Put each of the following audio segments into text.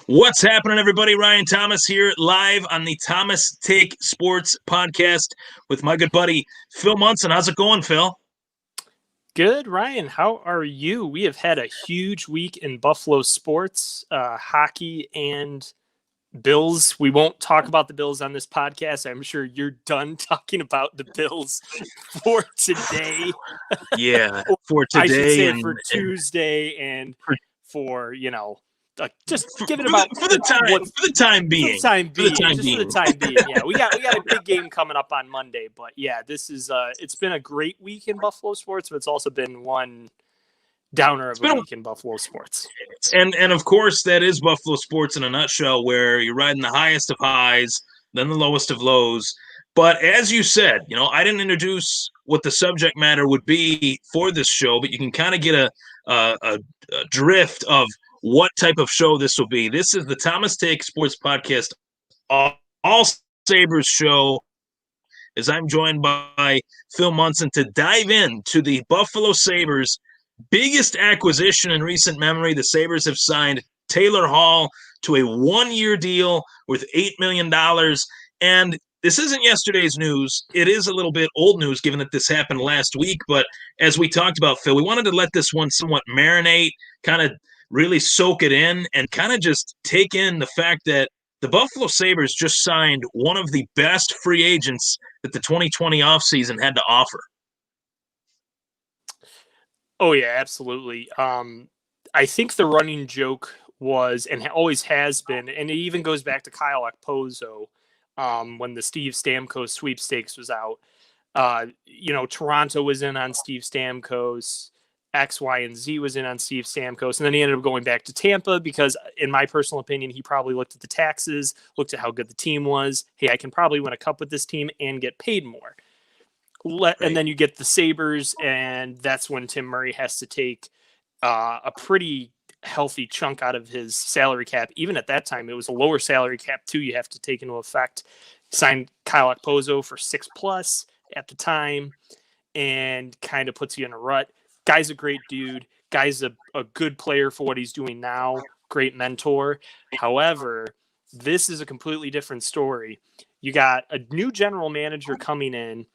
What's happening, everybody? Ryan Thomas here, live on the Thomas Take Sports podcast with my good buddy, Phil Munson. How's it going, Phil? Good, Ryan. How are you? We have had a huge week in Buffalo sports, hockey and Bills. We won't talk about the Bills on this podcast. I'm sure you're done talking about the Bills for today. Yeah, for today. I should say for Tuesday and for, just give it about for the time being. For the time being. Yeah, we got a big game coming up on Monday, but yeah, this is it's been a great week in Buffalo sports, but it's also been one downer of a week in Buffalo sports. And of course, that is Buffalo sports in a nutshell, where you're riding the highest of highs, then the lowest of lows. But as you said, I didn't introduce what the subject matter would be for this show, but you can kind of get a drift of what type of show this will be. This is the Thomas Take Sports Podcast, all Sabres show, as I'm joined by Phil Munson to dive into the Buffalo Sabres' biggest acquisition in recent memory. The Sabres have signed Taylor Hall to a one-year deal worth $8 million. And this isn't yesterday's news. It is a little bit old news, given that this happened last week. But as we talked about, Phil, we wanted to let this one somewhat marinate, kind of really soak it in, and kind of just take in the fact that the Buffalo Sabres just signed one of the best free agents that the 2020 offseason had to offer. Oh, yeah, absolutely. I think the running joke was, and always has been, and it even goes back to Kyle Okposo when the Steve Stamkos sweepstakes was out. Toronto was in on Steve Stamkos. X, Y, and Z was in on Steve Stamkos, and then he ended up going back to Tampa because, in my personal opinion, he probably looked at the taxes, looked at how good the team was. Hey, I can probably win a cup with this team and get paid more. And then you get the Sabres, and that's when Tim Murray has to take a pretty healthy chunk out of his salary cap. Even at that time, it was a lower salary cap, too, you have to take into effect. Signed Kyle Okposo for $6+ at the time and kind of puts you in a rut. Guy's a great dude. Guy's a good player for what he's doing now. Great mentor. However, this is a completely different story. You got a new general manager coming in,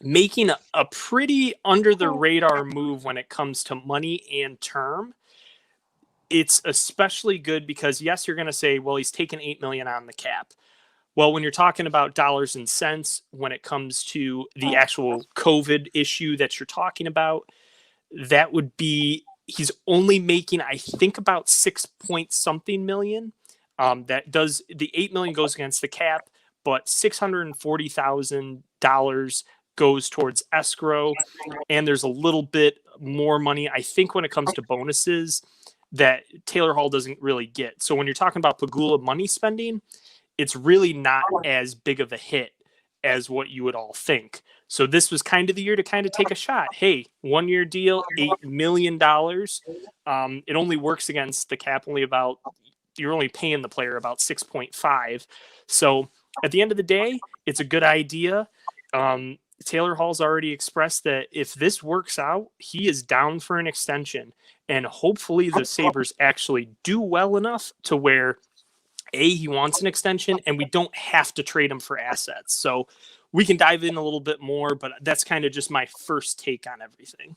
making a pretty under-the-radar move when it comes to money and term. It's especially good because, yes, you're going to say, well, he's taken $8 million on the cap. Well, when you're talking about dollars and cents, when it comes to the actual COVID issue that you're talking about, that would be, he's only making, I think, about 6-point-something million. That does, the $8 million goes against the cap, but $640,000 goes towards escrow. And there's a little bit more money, I think, when it comes to bonuses that Taylor Hall doesn't really get. So when you're talking about Pegula money spending, it's really not as big of a hit as what you would all think. So this was kind of the year to kind of take a shot. Hey, one-year deal, $8 million. It only works against the cap you're only paying the player about 6.5. So at the end of the day, it's a good idea. Taylor Hall's already expressed that if this works out, he is down for an extension. And hopefully the Sabres actually do well enough to where, A, he wants an extension, and we don't have to trade him for assets. So we can dive in a little bit more, but that's kind of just my first take on everything.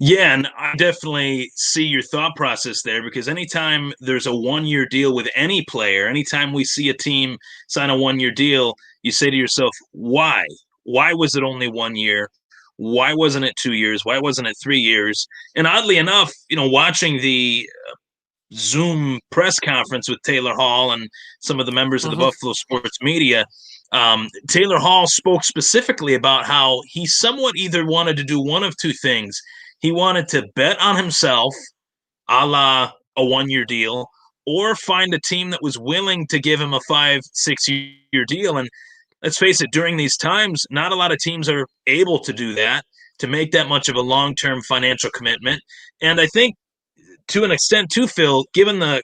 Yeah, and I definitely see your thought process there, because anytime there's a one-year deal with any player, anytime we see a team sign a one-year deal, you say to yourself, why? Why was it only 1 year? Why wasn't it 2 years? Why wasn't it 3 years? And oddly enough, watching the Zoom press conference with Taylor Hall and some of the members of the Buffalo sports media, Taylor Hall spoke specifically about how he somewhat either wanted to do one of two things. He wanted to bet on himself, a la a one-year deal, or find a team that was willing to give him a 5-6 year deal. And let's face it, during these times, not a lot of teams are able to do that, to make that much of a long-term financial commitment. And I think, to an extent, too, Phil, given the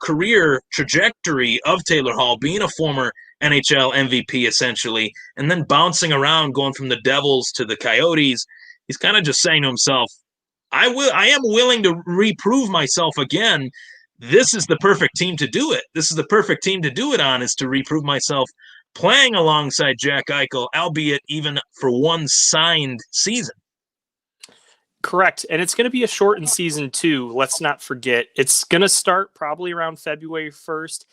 career trajectory of Taylor Hall, being a former NHL MVP essentially, and then bouncing around, going from the Devils to the Coyotes, he's kind of just saying to himself, I am willing to reprove myself again. this is the perfect team to do it. This is the perfect team to do it on, is to reprove myself playing alongside Jack Eichel, albeit even for one signed season. Correct. And it's going to be a shortened season too. Let's not forget. It's going to start probably around February 1st.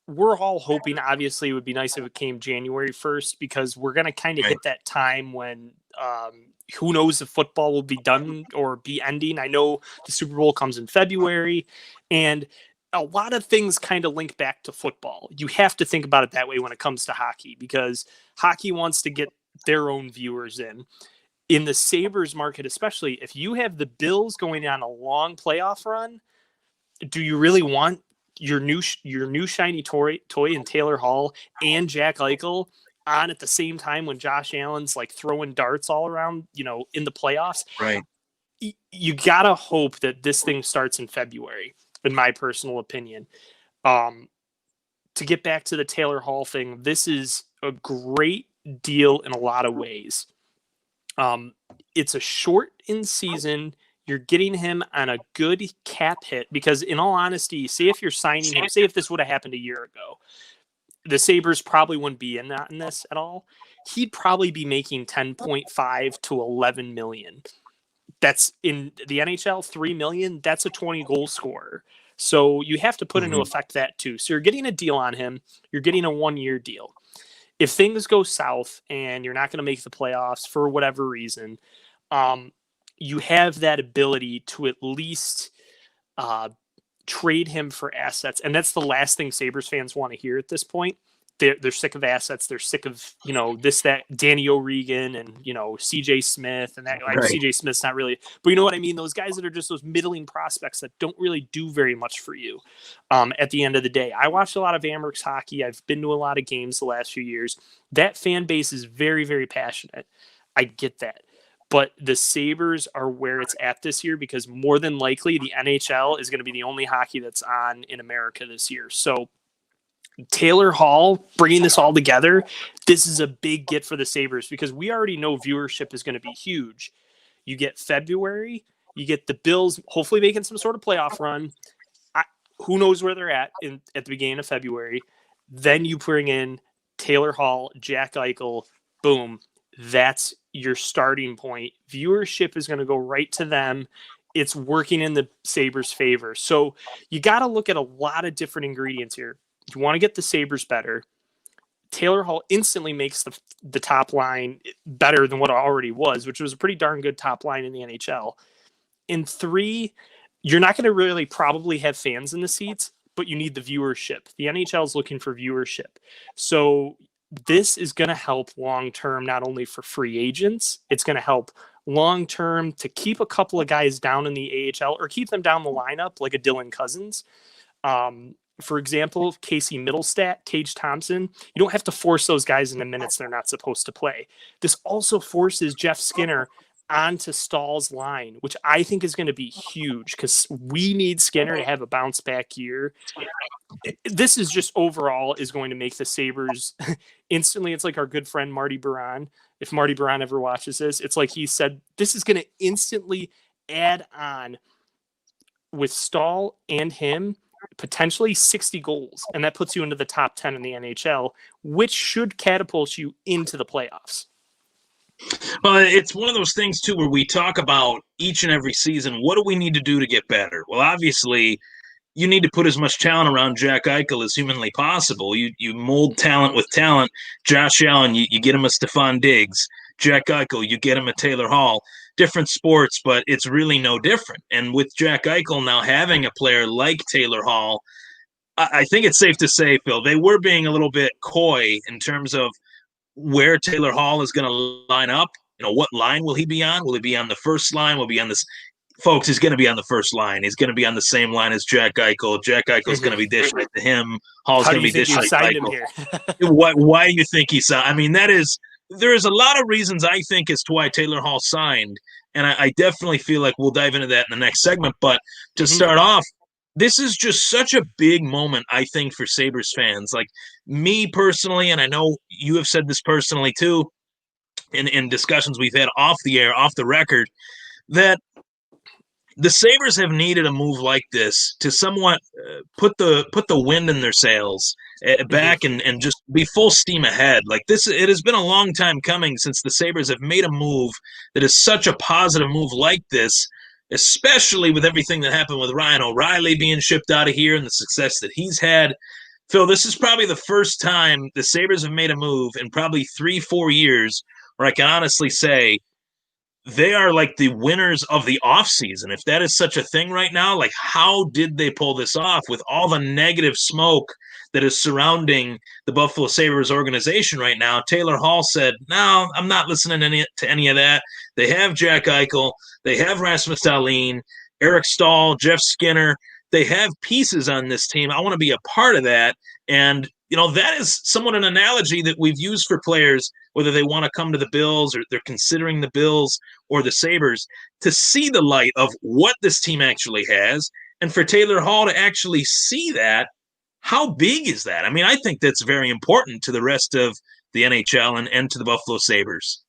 We're all hoping, obviously, it would be nice if it came January 1st, because we're going to kind of hit that time when who knows if football will be done or be ending. I know the Super Bowl comes in February, and a lot of things kind of link back to football. You have to think about it that way when it comes to hockey, because hockey wants to get their own viewers in. In the Sabres market, especially, if you have the Bills going on a long playoff run, do you really want your new shiny toy in Taylor Hall and Jack Eichel on at the same time when Josh Allen's like throwing darts all around, in the playoffs? Right. You gotta hope that this thing starts in February, in my personal opinion. To get back to the Taylor Hall thing, this is a great deal in a lot of ways. It's a short in season. You're getting him on a good cap hit, because in all honesty, say if you're signing him, say if this would have happened a year ago, the Sabres probably wouldn't be in this at all. He'd probably be making 10.5 to 11 million. That's in the NHL, 3 million. That's a 20 goal scorer. So you have to put into effect that too. So you're getting a deal on him. You're getting a 1-year deal. If things go south and you're not going to make the playoffs for whatever reason, you have that ability to at least trade him for assets. And that's the last thing Sabres fans want to hear at this point. They're sick of assets. They're sick of, that Danny O'Regan and, CJ Smith and that. Right. CJ Smith's not really, but you know what I mean? Those guys that are just those middling prospects that don't really do very much for you at the end of the day. I watched a lot of Amherst hockey. I've been to a lot of games the last few years. That fan base is very, very passionate. I get that. But the Sabres are where it's at this year, because more than likely the NHL is going to be the only hockey that's on in America this year. So Taylor Hall bringing this all together, this is a big get for the Sabres, because we already know viewership is going to be huge. You get February, you get the Bills hopefully making some sort of playoff run. Who knows where they're at the beginning of February. Then you bring in Taylor Hall, Jack Eichel, boom. That's your starting point. Viewership is going to go right to them. It's working in the Sabres' favor. So you got to look at a lot of different ingredients here. You want to get the Sabres better. Taylor Hall instantly makes the top line better than what it already was, which was a pretty darn good top line in the NHL. In 3, you're not going to really probably have fans in the seats, but you need the viewership. The NHL is looking for viewership. So this is going to help long-term, not only for free agents, it's going to help long-term to keep a couple of guys down in the AHL or keep them down the lineup, like a Dylan Cousins. For example, Casey Middlestat, Tage Thompson, you don't have to force those guys into minutes they're not supposed to play. This also forces Jeff Skinner onto Stahl's line, which I think is going to be huge, because we need Skinner to have a bounce back year. This is just overall is going to make the Sabres instantly. It's like our good friend Marty Baron. If Marty Baron ever watches this, it's like he said, this is going to instantly add on with Stahl and him, potentially 60 goals. And that puts you into the top 10 in the NHL, which should catapult you into the playoffs. Well, it's one of those things, too, where we talk about each and every season, what do we need to do to get better? Well, obviously, you need to put as much talent around Jack Eichel as humanly possible. You mold talent with talent. Josh Allen, you get him a Stephon Diggs. Jack Eichel, you get him a Taylor Hall. Different sports, but it's really no different. And with Jack Eichel now having a player like Taylor Hall, I think it's safe to say, Phil, they were being a little bit coy in terms of where Taylor Hall is going to line up. What line will he be on? Will he be on the first line? Will he be on this? Folks, he's going to be on the first line. He's going to be on the same line as Jack Eichel. Jack Eichel's going to be dishing it to him. Hall's going to be dishing it to Eichel. Why do you think he signed? I mean, there is a lot of reasons, I think, as to why Taylor Hall signed, and I definitely feel like we'll dive into that in the next segment. But to start off, this is just such a big moment, I think, for Sabres fans. Like me personally, and I know you have said this personally too, in discussions we've had off the air, off the record, that the Sabres have needed a move like this to somewhat put the wind in their sails Mhm. back and just be full steam ahead. Like this, it has been a long time coming since the Sabres have made a move that is such a positive move like this, especially with everything that happened with Ryan O'Reilly being shipped out of here and the success that he's had. Phil, this is probably the first time the Sabres have made a move in probably 3-4 years where I can honestly say they are like the winners of the offseason. If that is such a thing right now, like how did they pull this off with all the negative smoke that is surrounding the Buffalo Sabres organization right now? Taylor Hall said, no, I'm not listening to any of that. They have Jack Eichel. They have Rasmus Dahlin, Eric Stahl, Jeff Skinner. They have pieces on this team. I want to be a part of that. And, that is somewhat an analogy that we've used for players, whether they want to come to the Bills or they're considering the Bills or the Sabres, to see the light of what this team actually has. And for Taylor Hall to actually see that, how big is that? I mean, I think that's very important to the rest of the NHL and to the Buffalo Sabres.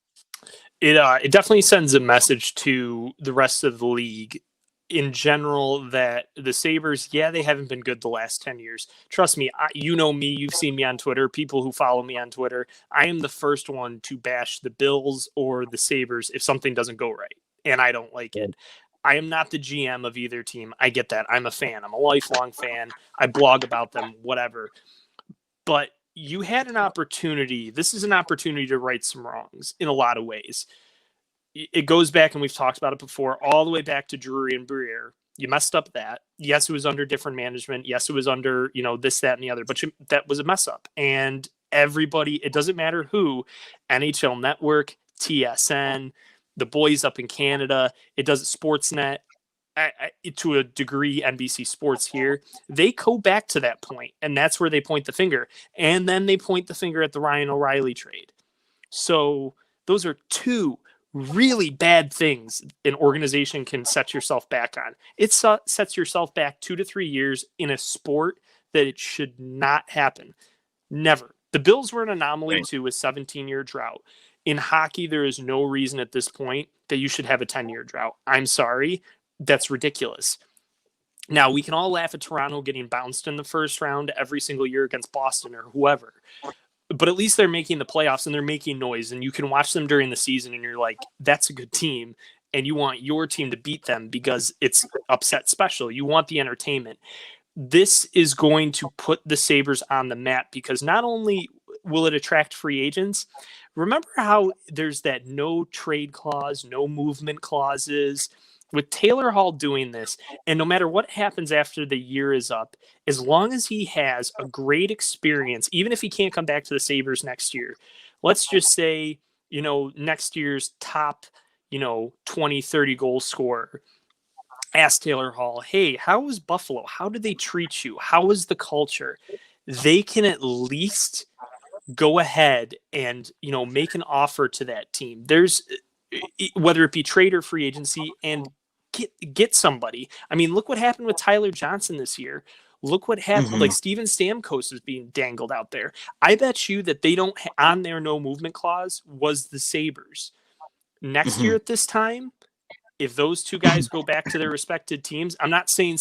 It definitely sends a message to the rest of the league in general that the Sabres, yeah, they haven't been good the last 10 years. Trust me, you know me, you've seen me on Twitter, people who follow me on Twitter. I am the first one to bash the Bills or the Sabres if something doesn't go right and I don't like it. I am not the GM of either team. I get that. I'm a fan. I'm a lifelong fan. I blog about them, whatever. But you had an opportunity. This is an opportunity to right some wrongs in a lot of ways. It goes back, and we've talked about it before, all the way back to Drury and Briere. You messed up that. Yes, it was under different management. Yes, it was under, this, that, and the other, but that was a mess up. And everybody, it doesn't matter who, NHL Network, TSN, the boys up in Canada, it does Sportsnet, to a degree, NBC Sports here, they go back to that point, and that's where they point the finger. And then they point the finger at the Ryan O'Reilly trade. So those are two really bad things an organization can set yourself back on. It sets yourself back 2 to 3 years in a sport that it should not happen. Never. The Bills were an anomaly too, with 17-year drought. In hockey, there is no reason at this point that you should have a 10-year drought. I'm sorry. That's ridiculous. Now, we can all laugh at Toronto getting bounced in the first round every single year against Boston or whoever. But at least they're making the playoffs and they're making noise, and you can watch them during the season and you're like, that's a good team. And you want your team to beat them because it's upset special. You want the entertainment. This is going to put the Sabres on the map because not only will it attract free agents, remember how there's that no trade clause, no movement clauses. With Taylor Hall doing this, and no matter what happens after the year is up, as long as he has a great experience, even if he can't come back to the Sabres next year, let's just say, next year's top, 20, 30 goal scorer, ask Taylor Hall, hey, how was Buffalo? How did they treat you? How was the culture? They can at least go ahead and, make an offer to that team. There's, whether it be trade or free agency, and get somebody. I mean, look what happened with Tyler Johnson this year. Look what happened. Mm-hmm. Like Steven Stamkos is being dangled out there. I bet you that they don't on their no movement clause was the Sabres. Next year at this time, if those two guys go back to their respected teams, I'm not saying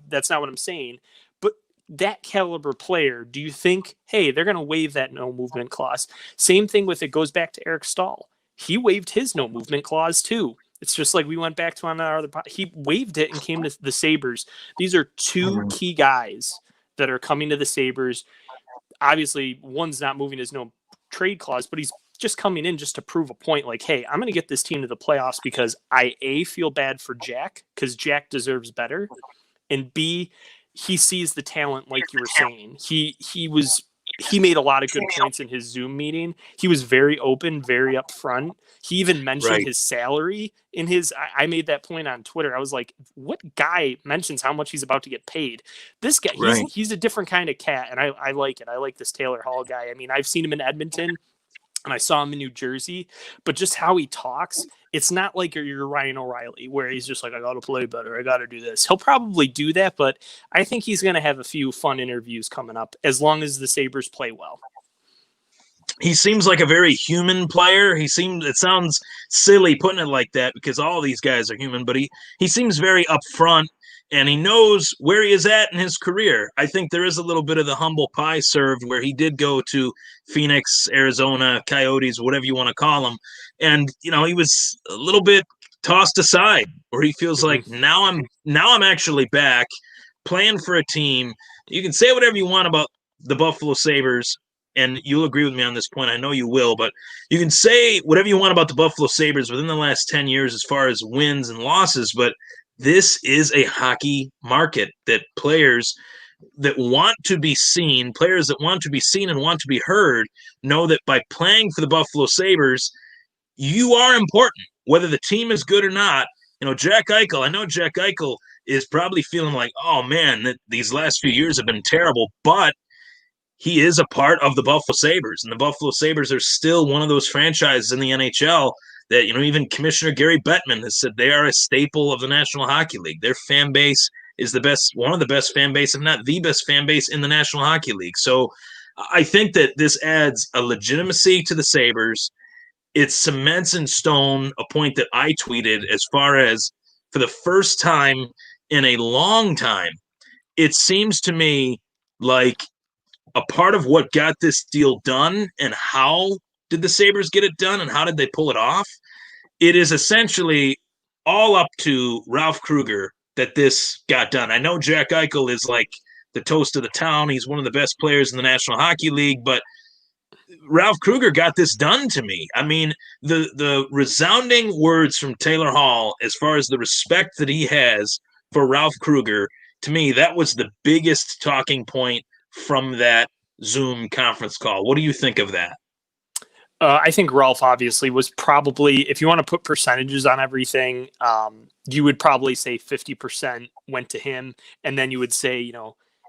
that's not what I'm saying, but that caliber player, do you think, hey, they're going to waive that no movement clause? Same thing with, it goes back to Eric Stahl. He waived his no movement clause too. It's just like we went back to on our other podcast. He waived it and came to the Sabres. These are two key guys that are coming to the Sabres. Obviously, one's not moving his no trade clause, but he's just coming in just to prove a point. Like, hey, I'm going to get this team to the playoffs because I, A, feel bad for Jack because Jack deserves better. And B, he sees the talent, like you were saying. He made a lot of good points in his Zoom meeting. He was very open, very upfront. He even mentioned his salary in his. I made that point on Twitter. I was like, "What guy mentions how much he's about to get paid?" This guy, he's a different kind of cat, and I like it. I like this Taylor Hall guy. I mean, I've seen him in Edmonton, and I saw him in New Jersey, but just how he talks, it's not like you're Ryan O'Reilly, where he's just like, I got to play better. I got to do this. He'll probably do that, but I think he's going to have a few fun interviews coming up as long as the Sabres play well. he seems like a very human player. It sounds silly putting it like that because all these guys are human, but he seems very upfront and he knows where he is at in his career. I think there is a little bit of the humble pie served where he did go to Phoenix, Arizona, Coyotes, whatever you want to call them. And, he was a little bit tossed aside where he feels like Mm-hmm. now I'm actually back playing for a team. You can say whatever you want about the Buffalo Sabres, and you'll agree with me on this point. I know you will, but you can say whatever you want about the Buffalo Sabres within the last 10 years as far as wins and losses, but this is a hockey market that players that want to be seen, players that want to be seen and want to be heard, know that by playing for the Buffalo Sabres, you are important, whether the team is good or not. Jack Eichel, I know Jack Eichel is probably feeling like, oh man, that these last few years have been terrible, but he is a part of the Buffalo Sabres, and the Buffalo Sabres are still one of those franchises in the NHL that, even Commissioner Gary Bettman has said they are a staple of the National Hockey League. Their fan base is one of the best fan base, if not the best fan base in the National Hockey League. So I think that this adds a legitimacy to the Sabres. It cements in stone a point that I tweeted as far as for the first time in a long time, it seems to me like a part of what got this deal done and how did the Sabres get it done and how did they pull it off? It is essentially all up to Ralph Kruger that this got done. I know Jack Eichel is like the toast of the town. He's one of the best players in the National Hockey League, but Ralph Kruger got this done to me. I mean, the resounding words from Taylor Hall as far as the respect that he has for Ralph Kruger, to me, that was the biggest talking point from that Zoom conference call. What do you think of that? I think Ralph obviously was probably, if you want to put percentages on everything, you would probably say 50% went to him. And then you would say,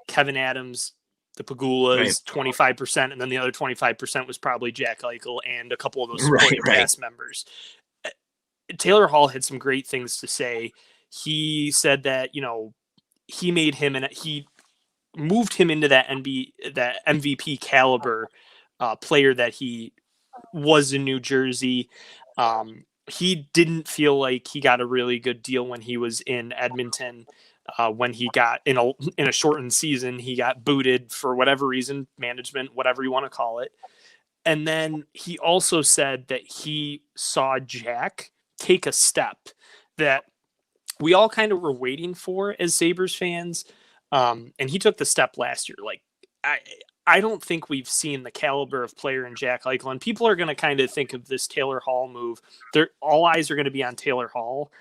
Kevin Adams, the Right, Pagulas, 25%. And then the other 25% was probably Jack Eichel and a couple of those right, supporting right. cast members. Taylor Hall had some great things to say. He said that, he made him and he moved him into that MVP caliber player that he was in New Jersey. He didn't feel like he got a really good deal when he was in Edmonton. When he got in a shortened season, he got booted for whatever reason, management, whatever you want to call it. And then he also said that he saw Jack take a step that we all kind of were waiting for as Sabres fans. And he took the step last year. Like, I don't think we've seen the caliber of player in Jack Eichel, and people are going to kind of think of this Taylor Hall move. All eyes are going to be on Taylor Hall.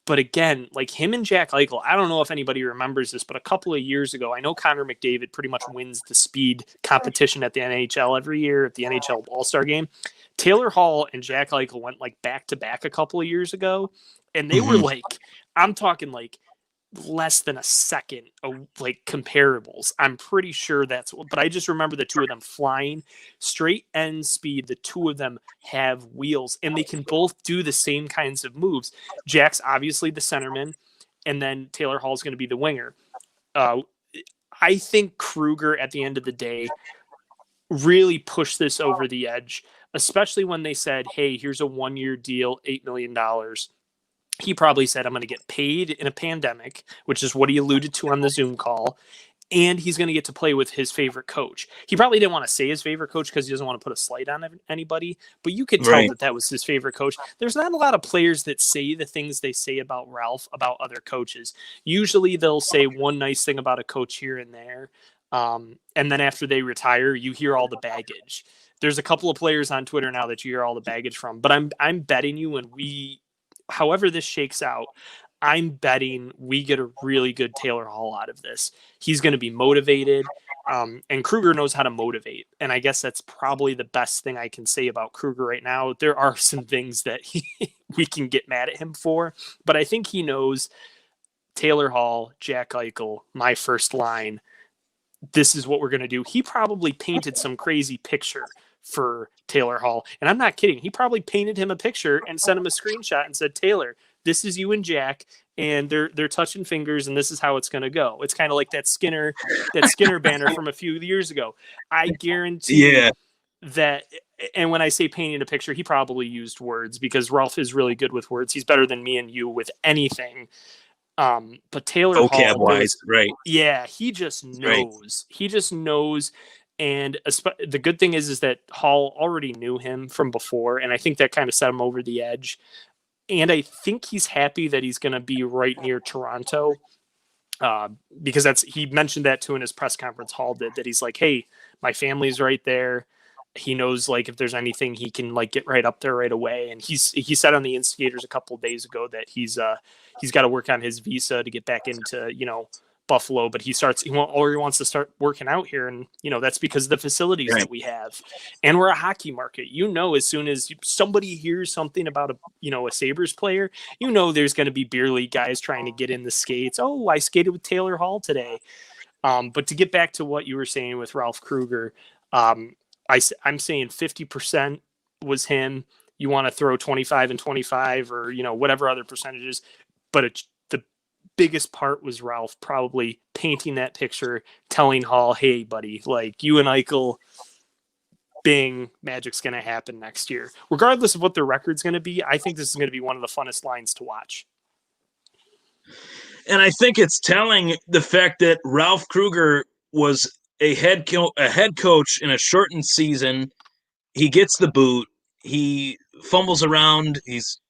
But again, like him and Jack Eichel, I don't know if anybody remembers this, but a couple of years ago, I know Connor McDavid pretty much wins the speed competition at the NHL every year at the NHL All-Star Game. Taylor Hall and Jack Eichel went like back to back a couple of years ago, and they were Mm-hmm. like, I'm talking like less than a second of like comparables. I'm pretty sure but I just remember the two of them flying straight end speed. The two of them have wheels and they can both do the same kinds of moves. Jack's obviously the centerman, and then Taylor Hall's going to be the winger. Uh, I think Kruger at the end of the day really pushed this over the edge, especially when they said, hey, here's a 1-year deal, $8 million. He probably said, I'm going to get paid in a pandemic, which is what he alluded to on the Zoom call. And he's going to get to play with his favorite coach. He probably didn't want to say his favorite coach because he doesn't want to put a slight on anybody, but you could tell Right. that was his favorite coach. There's not a lot of players that say the things they say about Ralph about other coaches. Usually they'll say one nice thing about a coach here and there. And then after they retire, you hear all the baggage. There's a couple of players on Twitter now that you hear all the baggage from, but I'm betting you however this shakes out, I'm betting we get a really good Taylor Hall out of this. He's going to be motivated, and Kruger knows how to motivate. And I guess that's probably the best thing I can say about Kruger right now. There are some things that we can get mad at him for, but I think he knows Taylor Hall, Jack Eichel, my first line. This is what we're going to do. He probably painted some crazy picture for Taylor Hall. And I'm not kidding. He probably painted him a picture and sent him a screenshot and said, Taylor, this is you and Jack, and they're touching fingers, and this is how it's going to go. It's kind of like that Skinner banner from a few years ago. I guarantee Yeah. that and when I say painting a picture, he probably used words because Ralph is really good with words. He's better than me and you with anything. But Taylor vocab Hall wise, knows, right? yeah, he just Right. knows. He just knows. And the good thing is that Hall already knew him from before, and I think that kind of set him over the edge. And I think he's happy that he's going to be right near Toronto, because he mentioned that too in his press conference. Hall did that. He's like, hey, my family's right there. He knows like if there's anything he can like get right up there right away. And he said on the Instigators a couple of days ago that he's got to work on his visa to get back into Buffalo, but he wants to start working out here, and that's because of the facilities Right. that we have, and we're a hockey market. As soon as somebody hears something about a Sabres player, there's going to be beer league guys trying to get in the skates. Oh, I skated with Taylor Hall today. But to get back to what you were saying with Ralph Kruger, I'm saying 50% was him. You want to throw 25 and 25 or, whatever other percentages, but the biggest part was Ralph probably painting that picture, telling Hall, hey buddy, like you and Eichel, bing, magic's going to happen next year. Regardless of what their record's going to be, I think this is going to be one of the funnest lines to watch. And I think it's telling the fact that Ralph Kruger was a head coach in a shortened season. He gets the boot. He fumbles around. He's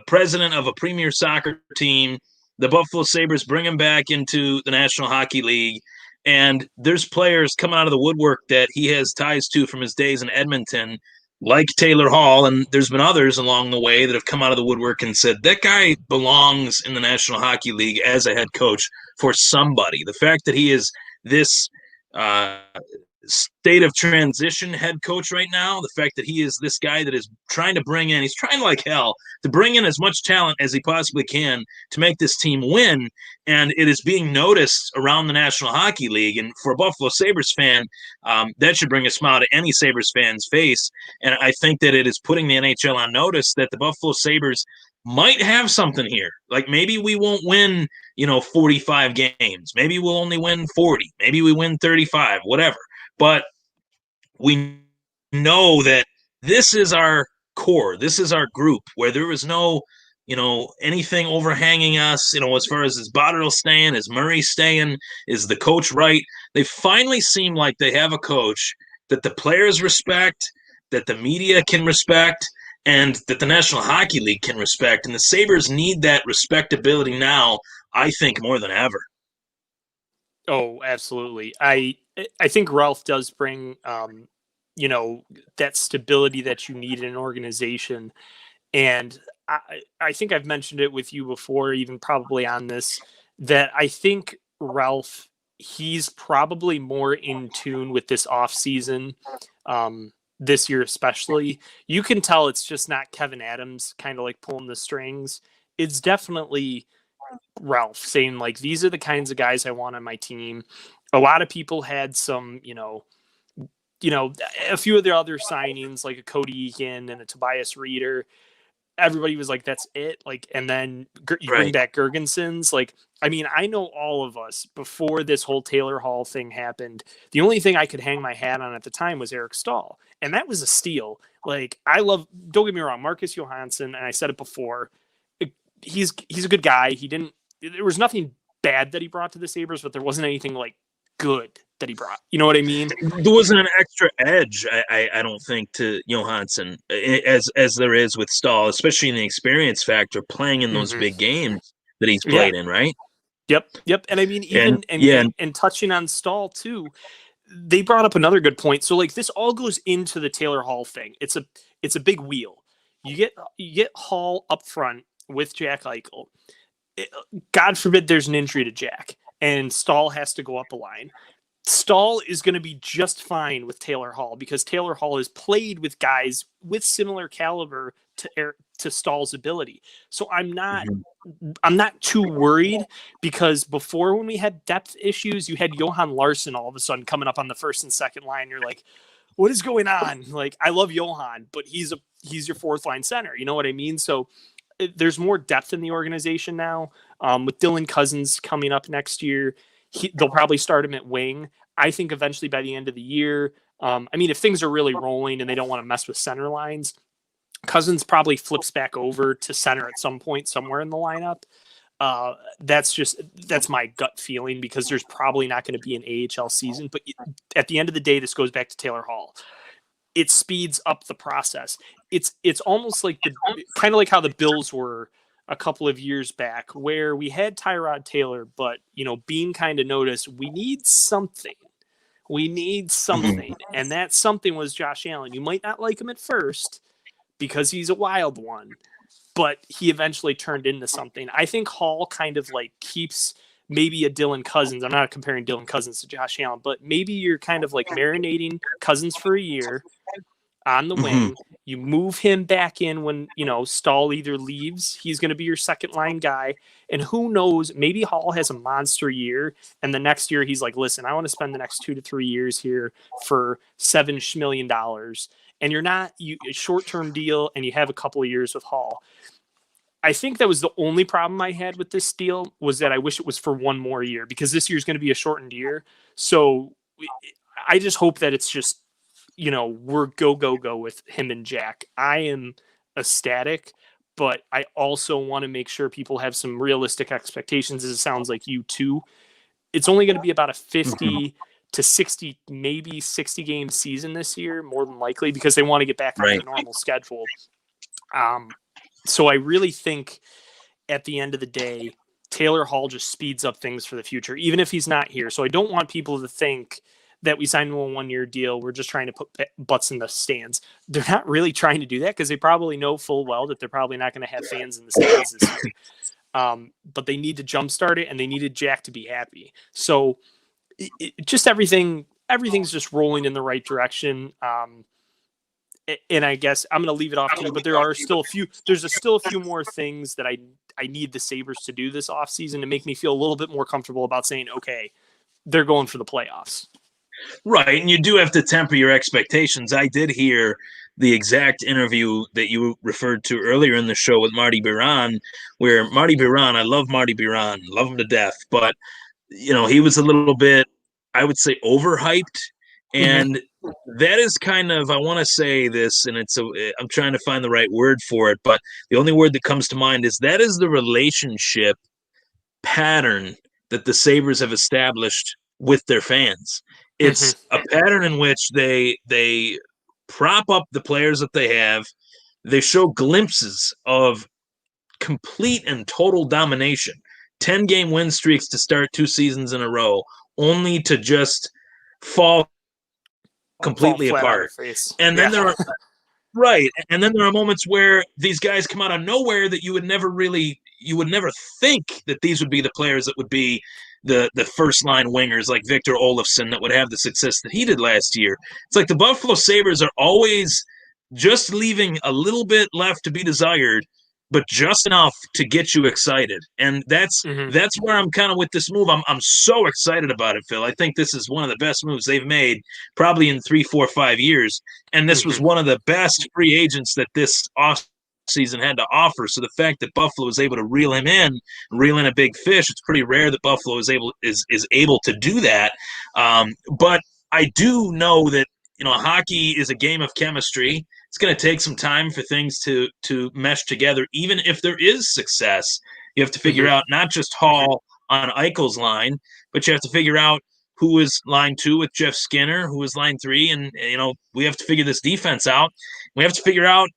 president of a premier soccer team. The Buffalo Sabres bring him back into the National Hockey League. And there's players coming out of the woodwork that he has ties to from his days in Edmonton, like Taylor Hall. And there's been others along the way that have come out of the woodwork and said, that guy belongs in the National Hockey League as a head coach for somebody. The fact that he is this state of transition head coach right now, the fact that he is this guy that is trying to bring in, he's trying like hell to bring in as much talent as he possibly can to make this team win, and it is being noticed around the National Hockey League. And for a Buffalo Sabres fan, that should bring a smile to any Sabres fan's face. And I think that it is putting the NHL on notice that the Buffalo Sabres might have something here. Like maybe we won't win, 45 games. Maybe we'll only win 40. Maybe we win 35, whatever. But we know that this is our core. This is our group where there is no, anything overhanging us, as far as is Botterill staying, is Murray staying, is the coach right? They finally seem like they have a coach that the players respect, that the media can respect, and that the National Hockey League can respect. And the Sabres need that respectability now, I think, more than ever. Oh, absolutely. I think Ralph does bring, that stability that you need in an organization. And I think I've mentioned it with you before, even probably on this, that I think Ralph, he's probably more in tune with this off season, this year especially. You can tell it's just not Kevin Adams kind of like pulling the strings. It's definitely Ralph saying like, these are the kinds of guys I want on my team. A lot of people had some, a few of the other signings like a Cody Eakin and a Tobias Reeder. Everybody was like, that's it. Like, and then you bring back Gergensons. Like, I mean, I know all of us before this whole Taylor Hall thing happened, the only thing I could hang my hat on at the time was Eric Stahl. And that was a steal. Like, don't get me wrong, Marcus Johansson, and I said it before, he's a good guy. There was nothing bad that he brought to the Sabres, but there wasn't anything like good that he brought. You know what I mean? There wasn't an extra edge, I don't think, to Johansson as there is with Stahl, especially in the experience factor playing in those big games that he's played in, right? Yep. And I mean, and touching on Stahl too, they brought up another good point. So like this all goes into the Taylor Hall thing. It's a big wheel. You get Hall up front with Jack Eichel. God forbid there's an injury to Jack and Stahl has to go up a line. Stahl is going to be just fine with Taylor Hall because Taylor Hall has played with guys with similar caliber to Stahl's ability. So I'm not too worried because before when we had depth issues, you had Johan Larsson all of a sudden coming up on the first and second line. You're like, what is going on? Like, I love Johan, but he's your fourth line center. You know what I mean? So there's more depth in the organization now. With Dylan Cousins coming up next year, they'll probably start him at wing. I think eventually by the end of the year, I mean, if things are really rolling and they don't want to mess with center lines, Cousins probably flips back over to center at some point somewhere in the lineup. That's my gut feeling, because there's probably not going to be an AHL season. But at the end of the day, this goes back to Taylor Hall. It speeds up the process. It's almost like kind of like how the Bills were a couple of years back, where we had Tyrod Taylor, but Bean kind of noticed we need something. We need something. And that something was Josh Allen. You might not like him at first because he's a wild one, but he eventually turned into something. I think Hall kind of like keeps maybe a Dylan Cousins. I'm not comparing Dylan Cousins to Josh Allen, but maybe you're kind of like marinating Cousins for a year on the wing. You move him back in when, Stahl either leaves, he's going to be your second line guy. And who knows, maybe Hall has a monster year. And the next year he's like, listen, I want to spend the next 2 to 3 years here for $7 million. And you're not a short-term deal, and you have a couple of years with Hall. I think that was the only problem I had with this deal, was that I wish it was for one more year, because this year is going to be a shortened year. So I just hope that it's just, we're go with him and Jack. I am ecstatic, but I also want to make sure people have some realistic expectations, as it sounds like you too. It's only going to be about a 50 to 60, maybe 60 game season this year, more than likely, because they want to get back on the normal schedule. So I really think at the end of the day, Taylor Hall just speeds up things for the future, even if he's not here. So I don't want people to think that we signed him a 1-year deal. We're just trying to put butts in the stands. They're not really trying to do that, because they probably know full well that they're probably not going to have fans in the stands this year. But they need to jumpstart it, and they needed Jack to be happy. So just everything's just rolling in the right direction. And I guess I'm going to leave it off to you, but there's still a few more things that I need the Sabres to do this offseason to make me feel a little bit more comfortable about saying, okay, they're going for the playoffs. Right, and you do have to temper your expectations. I did hear the exact interview that you referred to earlier in the show with Marty Biron, where Marty Biron, I love Marty Biron, love him to death, but he was a little bit, I would say, overhyped, and that is kind of, I want to say this, and I'm trying to find the right word for it, but the only word that comes to mind is that is the relationship pattern that the Sabres have established with their fans. It's a pattern in which they prop up the players that they have. They show glimpses of complete and total domination. 10-game win streaks to start 2 seasons in a row, only to just fall completely apart. And then there are and then there are moments where these guys come out of nowhere that you would never think that these would be the players that would be the first line wingers, like Victor Olofsson, that would have the success that he did last year. It's like the Buffalo Sabres are always just leaving a little bit left to be desired, but just enough to get you excited. And that's where I'm kind of with this move. I'm so excited about it, Phil. I think this is one of the best moves they've made probably in 3, 4, 5 years. And this was one of the best free agents that this offseason had to offer. So the fact that Buffalo was able to reel him in, reel in a big fish, it's pretty rare that Buffalo is able to do that. But I do know that hockey is a game of chemistry. It's going to take some time for things to mesh together. Even if there is success, you have to figure out not just Hall on Eichel's line, but you have to figure out who is line 2 with Jeff Skinner, who is line 3, and we have to figure this defense out. We have to figure out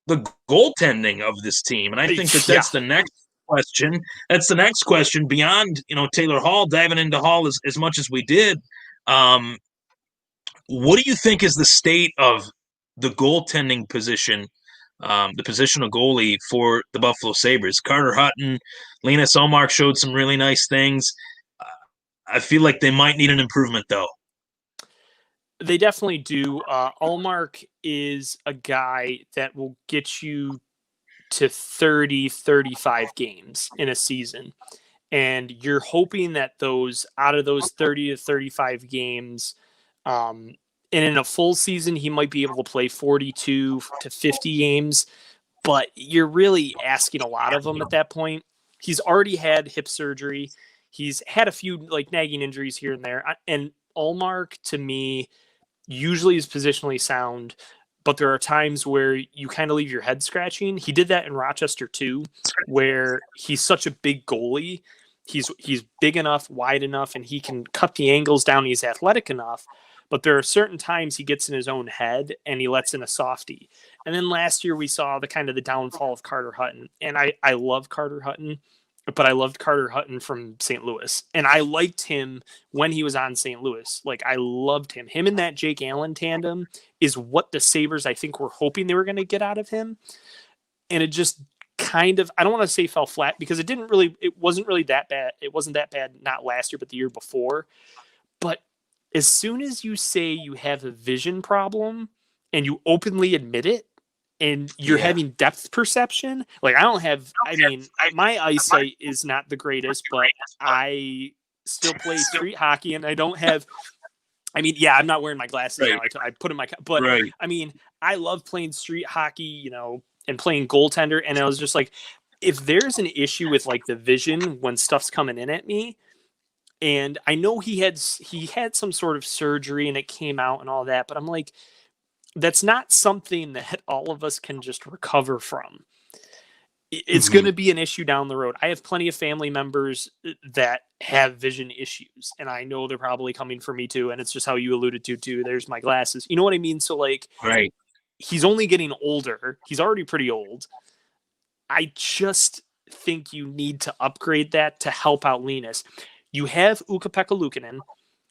the goaltending of this team, and I think that's the next question. That's the next question beyond Taylor Hall. Diving into Hall as much as we did. What do you think is the state of the goaltending position, the position of goalie for the Buffalo Sabres? Carter Hutton, Linus Ullmark showed some really nice things. I feel like they might need an improvement, though. They definitely do. Ullmark is a guy that will get you to 30, 35 games in a season. And you're hoping that out of those 30 to 35 games, and in a full season, he might be able to play 42 to 50 games, but you're really asking a lot of him at that point. He's already had hip surgery. He's had a few nagging injuries here and there. And Ullmark, to me, usually is positionally sound, but there are times where you kind of leave your head scratching. He did that in Rochester too, where he's such a big goalie. He's big enough, wide enough, and he can cut the angles down. He's athletic enough, but there are certain times he gets in his own head and he lets in a softie. And then last year we saw the kind of the downfall of Carter Hutton, and I love Carter Hutton, but I loved Carter Hutton from St. Louis, and I liked him when he was on St. Louis. Like, I loved him. Him and that Jake Allen tandem is what the Sabres, I think, were hoping they were going to get out of him. And it just kind of, I don't want to say fell flat, because it wasn't really that bad. It wasn't that bad, not last year, but the year before. But as soon as you say you have a vision problem and you openly admit it, and you're having depth perception, like my eyesight is not the greatest, but I still play street hockey, and I don't have, I'm not wearing my glasses now. I put in my, but I love playing street hockey, and playing goaltender. And I was just like, if there's an issue with like the vision when stuff's coming in at me, and I know he had some sort of surgery and it came out and all that, but I'm like, that's not something that all of us can just recover from. It's going to be an issue down the road. I have plenty of family members that have vision issues, and I know they're probably coming for me too. And it's just how you alluded to too. There's my glasses. You know what I mean? So like, he's only getting older. He's already pretty old. I just think you need to upgrade that to help out Linus. You have Ukko-Pekka Luukkonen,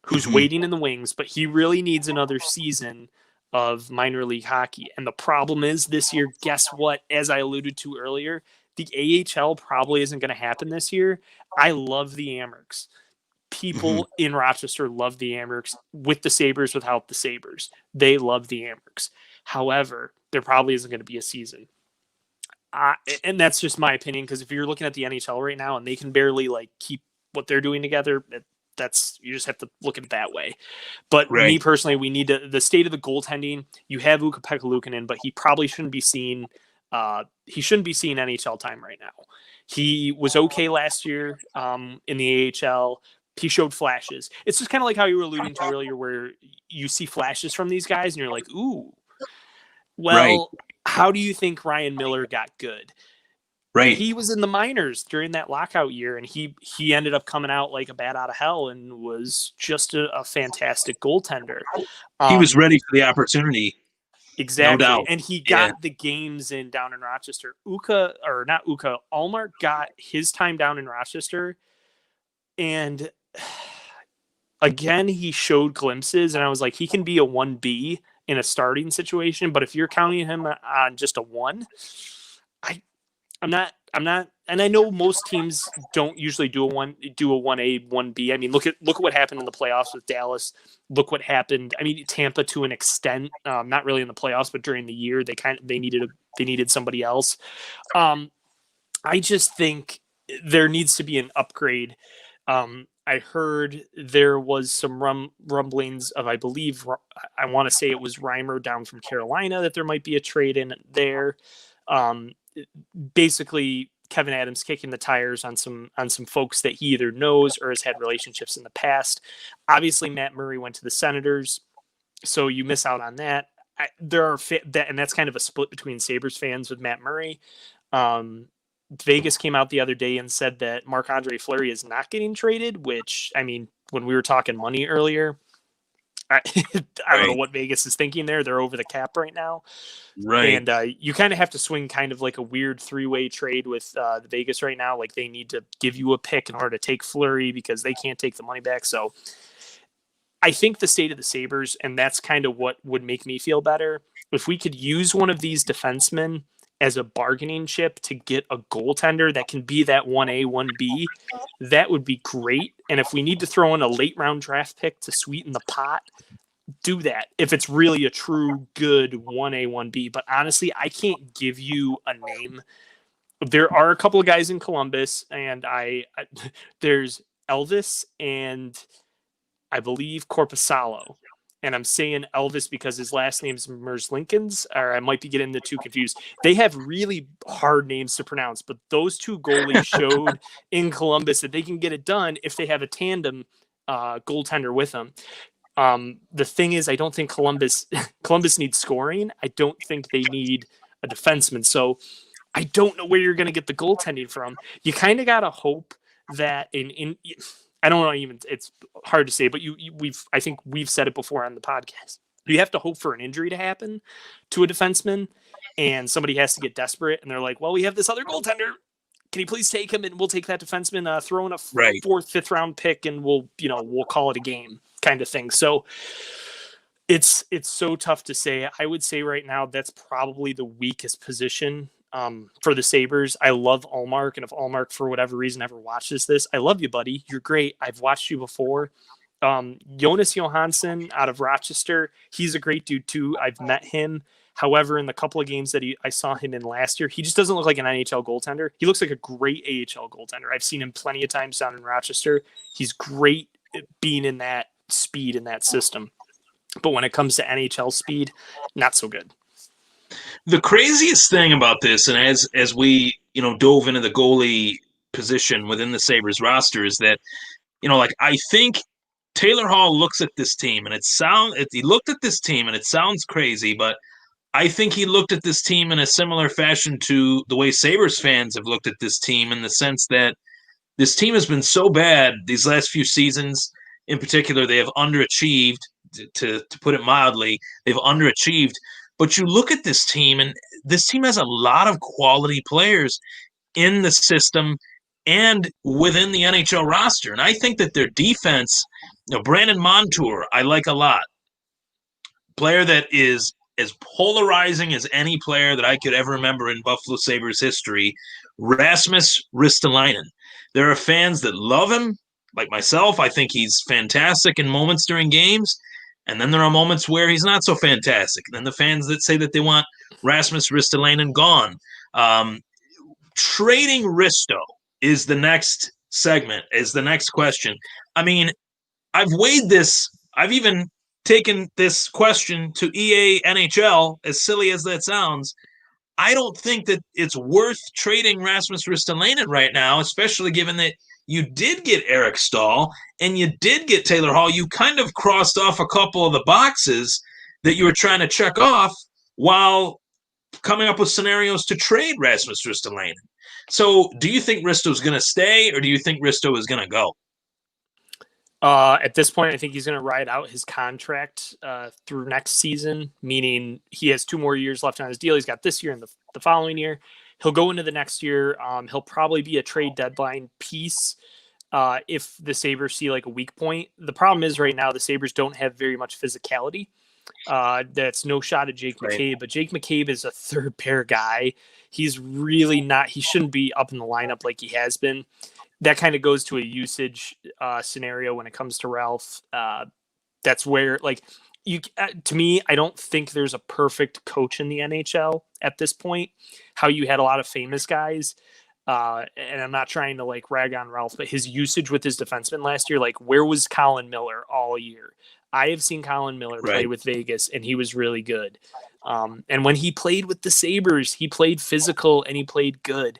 who's waiting in the wings, but he really needs another season of minor league hockey. And the problem is this year, guess what? As I alluded to earlier, the AHL probably isn't going to happen this year. I love the Amherst. People in Rochester love the Amherst, with the Sabres, without the Sabres. They love the Amherst. However, there probably isn't going to be a season. And that's just my opinion, because if you're looking at the NHL right now and they can barely like keep what they're doing together, you just have to look at it that way. But me personally, we need the state of the goaltending. You have Ukko-Pekka Luukkonen, but he probably shouldn't be seeing NHL time right now. He was okay last year in the AHL. He showed flashes. It's just kind of like how you were alluding to earlier, where you see flashes from these guys and you're like, ooh, well, how do you think Ryan Miller got good? He was in the minors during that lockout year, and he ended up coming out like a bat out of hell and was just a fantastic goaltender. He was ready for the opportunity. Exactly. No doubt. And he got the games down in Rochester. Allmark got his time down in Rochester. And again, he showed glimpses, and I was like, he can be a 1B in a starting situation, but if you're counting him on just a 1, I'm not, and I know most teams don't usually do a 1A, 1B. I mean, look at what happened in the playoffs with Dallas. Look what happened. I mean, Tampa to an extent, not really in the playoffs, but during the year, they needed somebody else. I just think there needs to be an upgrade. I heard there was some rumblings of, I believe, I want to say it was Reimer down from Carolina, that there might be a trade in there. Basically Kevin Adams kicking the tires on some folks that he either knows or has had relationships in the past. Obviously Matt Murray went to the Senators, so you miss out on that. And that's kind of a split between Sabres fans with Matt Murray. Vegas came out the other day and said that Marc-Andre Fleury is not getting traded, which, I mean, when we were talking money earlier, I don't know what Vegas is thinking there. They're over the cap right now. And you kind of have to swing kind of like a weird 3-way trade with the Vegas right now. Like, they need to give you a pick in order to take Fleury because they can't take the money back. So I think the state of the Sabres, and that's kind of what would make me feel better, if we could use one of these defensemen as a bargaining chip to get a goaltender that can be that 1A, 1B, that would be great. And if we need to throw in a late round draft pick to sweeten the pot, do that if it's really a true good 1A, 1B. But honestly, I can't give you a name. There are a couple of guys in Columbus, and there's Elvis and I believe Corpusalo. And I'm saying Elvis because his last name's Merzlikins, or I might be getting the two confused. They have really hard names to pronounce, but those two goalies showed in Columbus that they can get it done if they have a tandem goaltender with them. The thing is, I don't think Columbus needs scoring. I don't think they need a defenseman. So I don't know where you're going to get the goaltending from. You kind of got to hope that I don't know, even it's hard to say, but I think we've said it before on the podcast. You have to hope for an injury to happen to a defenseman, and somebody has to get desperate, and they're like, well, we have this other goaltender. Can you please take him, and we'll take that defenseman, throw in a fourth, fifth round pick, and we'll call it a game kind of thing. So it's so tough to say. I would say right now that's probably the weakest position for the Sabres. I love Ullmark, and if Ullmark for whatever reason ever watches this, I love you, buddy. You're great. I've watched you before. Jonas Johansson out of Rochester, he's a great dude too. I've met him. However, in the couple of games that I saw him in last year, he just doesn't look like an NHL goaltender. He looks like a great AHL goaltender. I've seen him plenty of times down in Rochester. He's great at being in that speed in that system. But when it comes to NHL speed, not so good. The craziest thing about this, and as we dove into the goalie position within the Sabres roster, is that I think Taylor Hall looks at this team, and he looked at this team, and it sounds crazy, but I think he looked at this team in a similar fashion to the way Sabres fans have looked at this team, in the sense that this team has been so bad these last few seasons. In particular, they have underachieved, to put it mildly. They've underachieved. But you look at this team, and this team has a lot of quality players in the system and within the NHL roster. And I think that their defense, Brandon Montour, I like a lot. Player that is as polarizing as any player that I could ever remember in Buffalo Sabres history, Rasmus Ristolainen. There are fans that love him, like myself. I think he's fantastic in moments during games, and then there are moments where he's not so fantastic. And then the fans that say that they want Rasmus Ristolainen gone. Trading Risto is the next segment, is the next question. I mean, I've weighed this. I've even taken this question to EA NHL, as silly as that sounds. I don't think that it's worth trading Rasmus Ristolainen right now, especially given that you did get Eric Stahl and you did get Taylor Hall. You kind of crossed off a couple of the boxes that you were trying to check off while coming up with scenarios to trade Rasmus Ristolainen. So do you think Risto's going to stay, or do you think Risto is going to go? At this point, I think he's going to ride out his contract through next season, meaning he has 2 more years left on his deal. He's got this year and the following year. He'll go into the next year. He'll probably be a trade deadline piece if the Sabres see like a weak point. The problem is right now the Sabres don't have very much physicality. That's no shot at Jake McCabe, but Jake McCabe is a third pair guy. He's really not. He shouldn't be up in the lineup like he has been. That kind of goes to a usage scenario when it comes to Ralph. That's where, to me, I don't think there's a perfect coach in the NHL at this point. How you had a lot of famous guys, and I'm not trying to rag on Ralph, but his usage with his defensemen last year, where was Colin Miller all year? I have seen Colin Miller play with Vegas, and he was really good. And when he played with the Sabres, he played physical and he played good.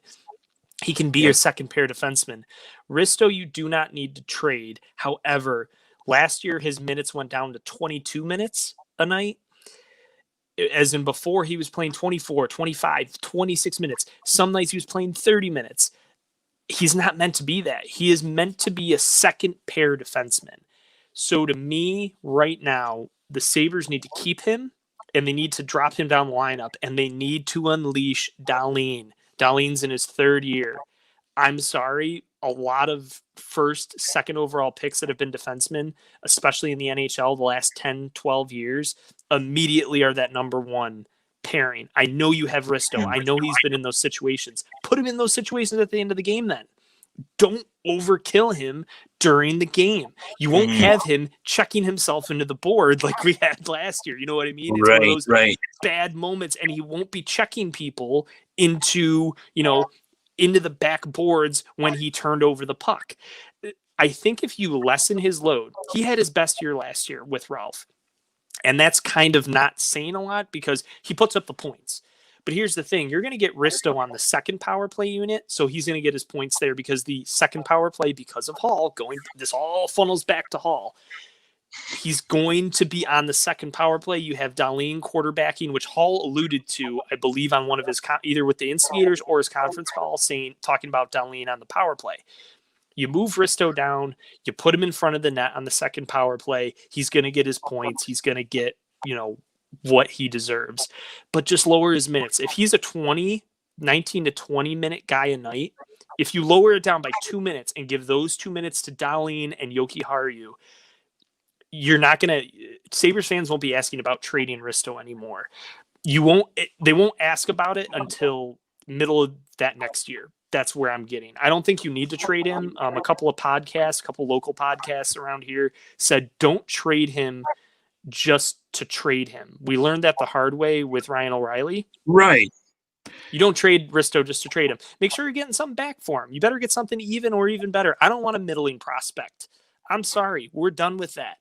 He can be a second pair defenseman. Risto, you do not need to trade. However, last year his minutes went down to 22 minutes a night. As in before, he was playing 24, 25, 26 minutes. Some nights he was playing 30 minutes. He's not meant to be that. He is meant to be a second pair defenseman. So to me, right now, the Sabres need to keep him, and they need to drop him down the lineup, and they need to unleash Dahlin. Dahlin's in his 3rd year. I'm sorry. A lot of first, second overall picks that have been defensemen, especially in the NHL the last 10, 12 years, immediately are that number 1 pairing. I know you have Risto. I know he's been in those situations. Put him in those situations at the end of the game then. Don't overkill him during the game. You won't have him checking himself into the board like we had last year. You know what I mean? It's one of those bad moments, and he won't be checking people into the backboards when he turned over the puck. I think if you lessen his load, he had his best year last year with Ralph. And that's kind of not saying a lot because he puts up the points. But here's the thing. You're going to get Risto on the second power play unit, so he's going to get his points there because the second power play, because of Hall, this all funnels back to Hall. He's going to be on the second power play. You have Dahlin quarterbacking, which Hall alluded to, I believe, on one of his either with the instigators or his conference call, talking about Dahlin on the power play. You move Risto down, you put him in front of the net on the second power play. He's going to get his points. He's going to get, what he deserves, but just lower his minutes. If he's a 19 to 20 minute guy a night, if you lower it down by 2 minutes and give those 2 minutes to Dahlin and Yoki Haru, you're not going to, Sabres fans won't be asking about trading Risto anymore. They won't ask about it until middle of that next year. That's where I'm getting. I don't think you need to trade him. A couple local podcasts around here said, don't trade him just to trade him. We learned that the hard way with Ryan O'Reilly. Right. You don't trade Risto just to trade him. Make sure you're getting something back for him. You better get something even or even better. I don't want a middling prospect. I'm sorry. We're done with that.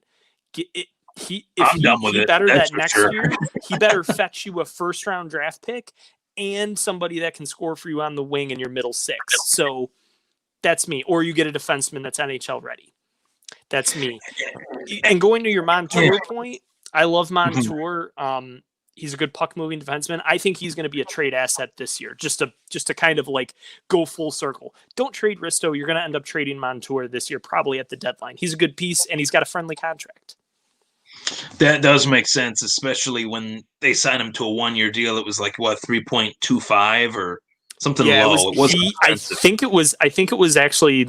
If he better fetch you a first round draft pick and somebody that can score for you on the wing in your middle six. So that's me. Or you get a defenseman that's NHL ready. That's me. And going to your Montour point, I love Montour. He's a good puck moving defenseman. I think he's going to be a trade asset this year, just to kind of like go full circle. Don't trade Risto. You're going to end up trading Montour this year, probably at the deadline. He's a good piece and he's got a friendly contract. That does make sense, especially when they signed him to a 1-year deal. It was like 3.25 or something low. I think it was actually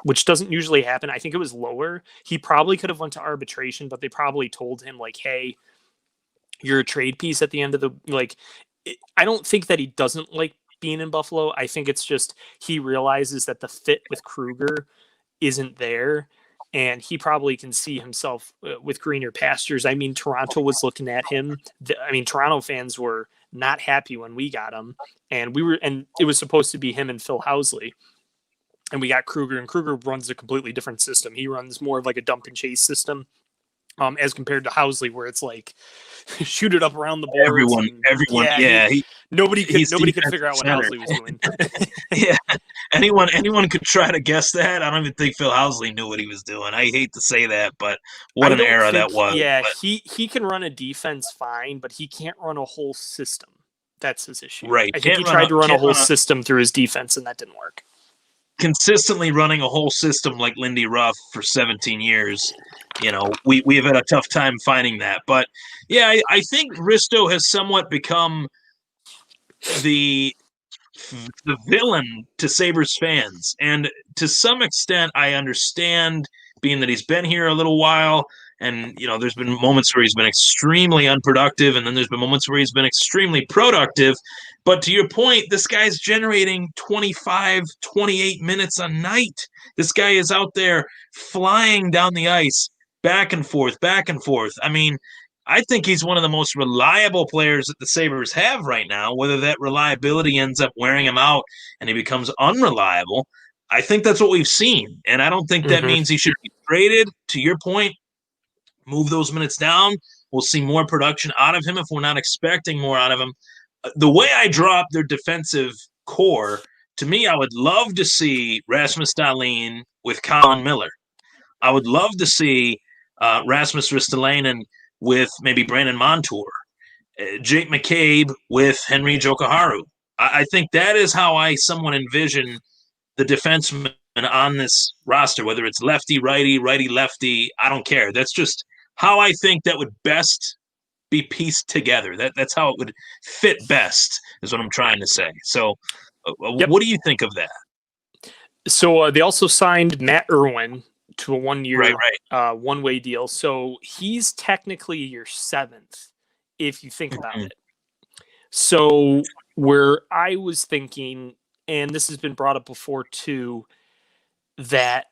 which doesn't usually happen. I think it was lower. He probably could have went to arbitration, but they probably told him like, hey, you're a trade piece at the end of the, I don't think that he doesn't like being in Buffalo. I think it's just, he realizes that the fit with Kruger isn't there. And he probably can see himself with greener pastures. I mean, Toronto was looking at him. Toronto fans were not happy when we got him, and it was supposed to be him and Phil Housley. And we got Kruger, and Kruger runs a completely different system. He runs more of like a dump and chase system, as compared to Housley, where it's like shoot it up around the boards. Everyone, nobody could figure out what Housley was doing. Yeah, anyone could try to guess that. I don't even think Phil Housley knew what he was doing. I hate to say that, but what an era that was. Yeah, he can run a defense fine, but he can't run a whole system. That's his issue. Right. I think he tried to run a whole system through his defense, and that didn't work. Consistently running a whole system like Lindy Ruff for 17 years, we have had a tough time finding that. But yeah, I think Risto has somewhat become the villain to Sabres fans. And to some extent, I understand, being that he's been here a little while. And, there's been moments where he's been extremely unproductive, and then there's been moments where he's been extremely productive. But to your point, this guy's generating 25, 28 minutes a night. This guy is out there flying down the ice, back and forth, back and forth. I mean, I think he's one of the most reliable players that the Sabres have right now. Whether that reliability ends up wearing him out and he becomes unreliable, I think that's what we've seen. And I don't think that means he should be traded. To your point, move those minutes down. We'll see more production out of him if we're not expecting more out of him. The way I draw up their defensive core, to me, I would love to see Rasmus Dahlin with Colin Miller. I would love to see Rasmus Ristolainen with maybe Brandon Montour, Jake McCabe with Henry Jokiharju. I think that is how I somewhat envision the defensemen on this roster, whether it's lefty, righty, lefty, I don't care. That's just how I think that would best be pieced together. That's how it would fit best, is what I'm trying to say. So what do you think of that? So they also signed Matt Irwin to a 1-year one-way deal. So he's technically your 7th, if you think about it. So where I was thinking, and this has been brought up before too, that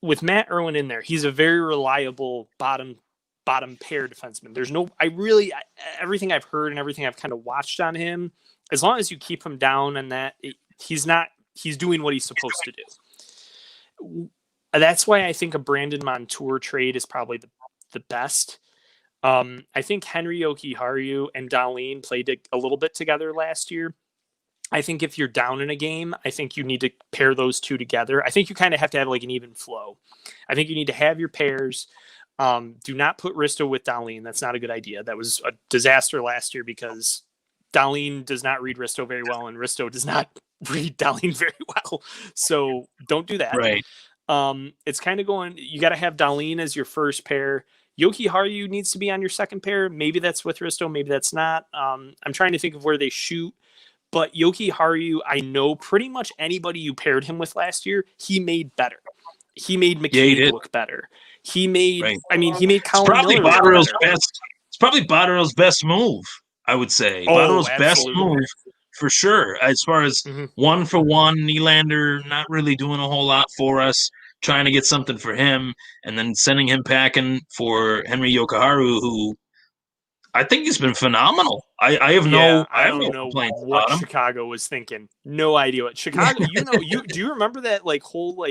with Matt Irwin in there, he's a very reliable bottom pair defenseman. There's no, everything I've heard and everything I've kind of watched on him, as long as you keep him down and that, he's doing what he's supposed to do. That's why I think a Brandon Montour trade is probably the best. I think Henry Jokiharju and Dahlin played a little bit together last year. I think if you're down in a game, I think you need to pair those two together. I think you kind of have to have like an even flow. I think you need to have your pairs. Do not put Risto with Dahlin. That's not a good idea. That was a disaster last year because Dahlin does not read Risto very well, and Risto does not read Dahlin very well. So don't do that. Right. It's kind of going. You got to have Dahlin as your first pair. Yoki Haru needs to be on your second pair. Maybe that's with Risto. Maybe that's not. I'm trying to think of where they shoot. But Yoki Haru, I know pretty much anybody you paired him with last year, he made better. He made McCabe look better. He made, right. I mean, he made Colin probably Miller Botterill's best. It's probably Botterill's best move, I would say. Botterill's best move for sure. As far as one for one, Nylander not really doing a whole lot for us, trying to get something for him, and then sending him packing for Henry Yokoharu, who I think he's been phenomenal. I don't know what Chicago was thinking. No idea what Chicago. Do you remember that whole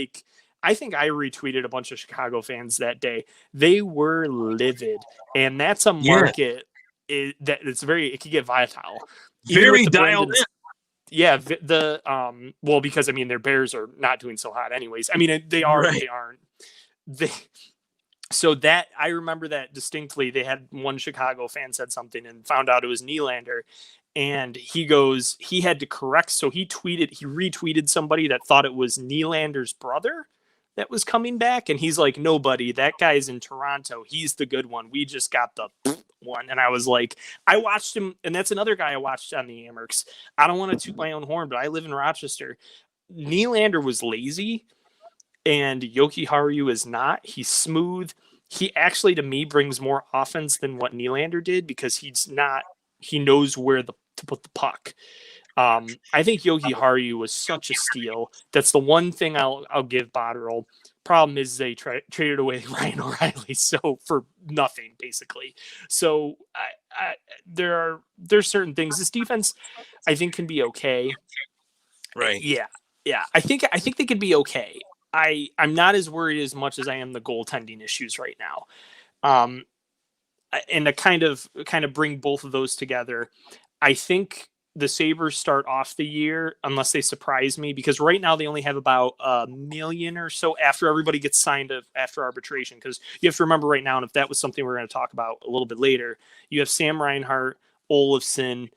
I think I retweeted a bunch of Chicago fans that day. They were livid, and that's a market it could get volatile. Very dialed in. Yeah, well, because I mean their Bears are not doing so hot anyways. I mean they are, they aren't. So that I remember that distinctly. They had one Chicago fan said something and found out it was Nylander, and he had to correct. So he retweeted somebody that thought it was Nylander's brother that was coming back, and he's like, "No, buddy, that guy's in Toronto. He's the good one. We just got the one." And I was like, I watched him, and that's another guy I watched on the Amerks. I don't want to toot my own horn, but I live in Rochester. Nylander was lazy, and Yoki Haru is not. He's smooth. He actually, to me, brings more offense than what Nylander did because he knows where to put the puck. I think Yoki Haru was such a steal. That's the one thing I'll give Botterill. Problem is they traded away Ryan O'Reilly, so for nothing basically. So there's certain things. This defense, I think, can be okay. Right. Yeah. I think they could be okay. I'm not as worried as much as I am the goaltending issues right now. And to kind of bring both of those together, I think the Sabres start off the year, unless they surprise me, because right now they only have about $1 million or so after everybody gets signed after arbitration. Because you have to remember right now, and if that was something we're going to talk about a little bit later, you have Sam Reinhart, Olofsson,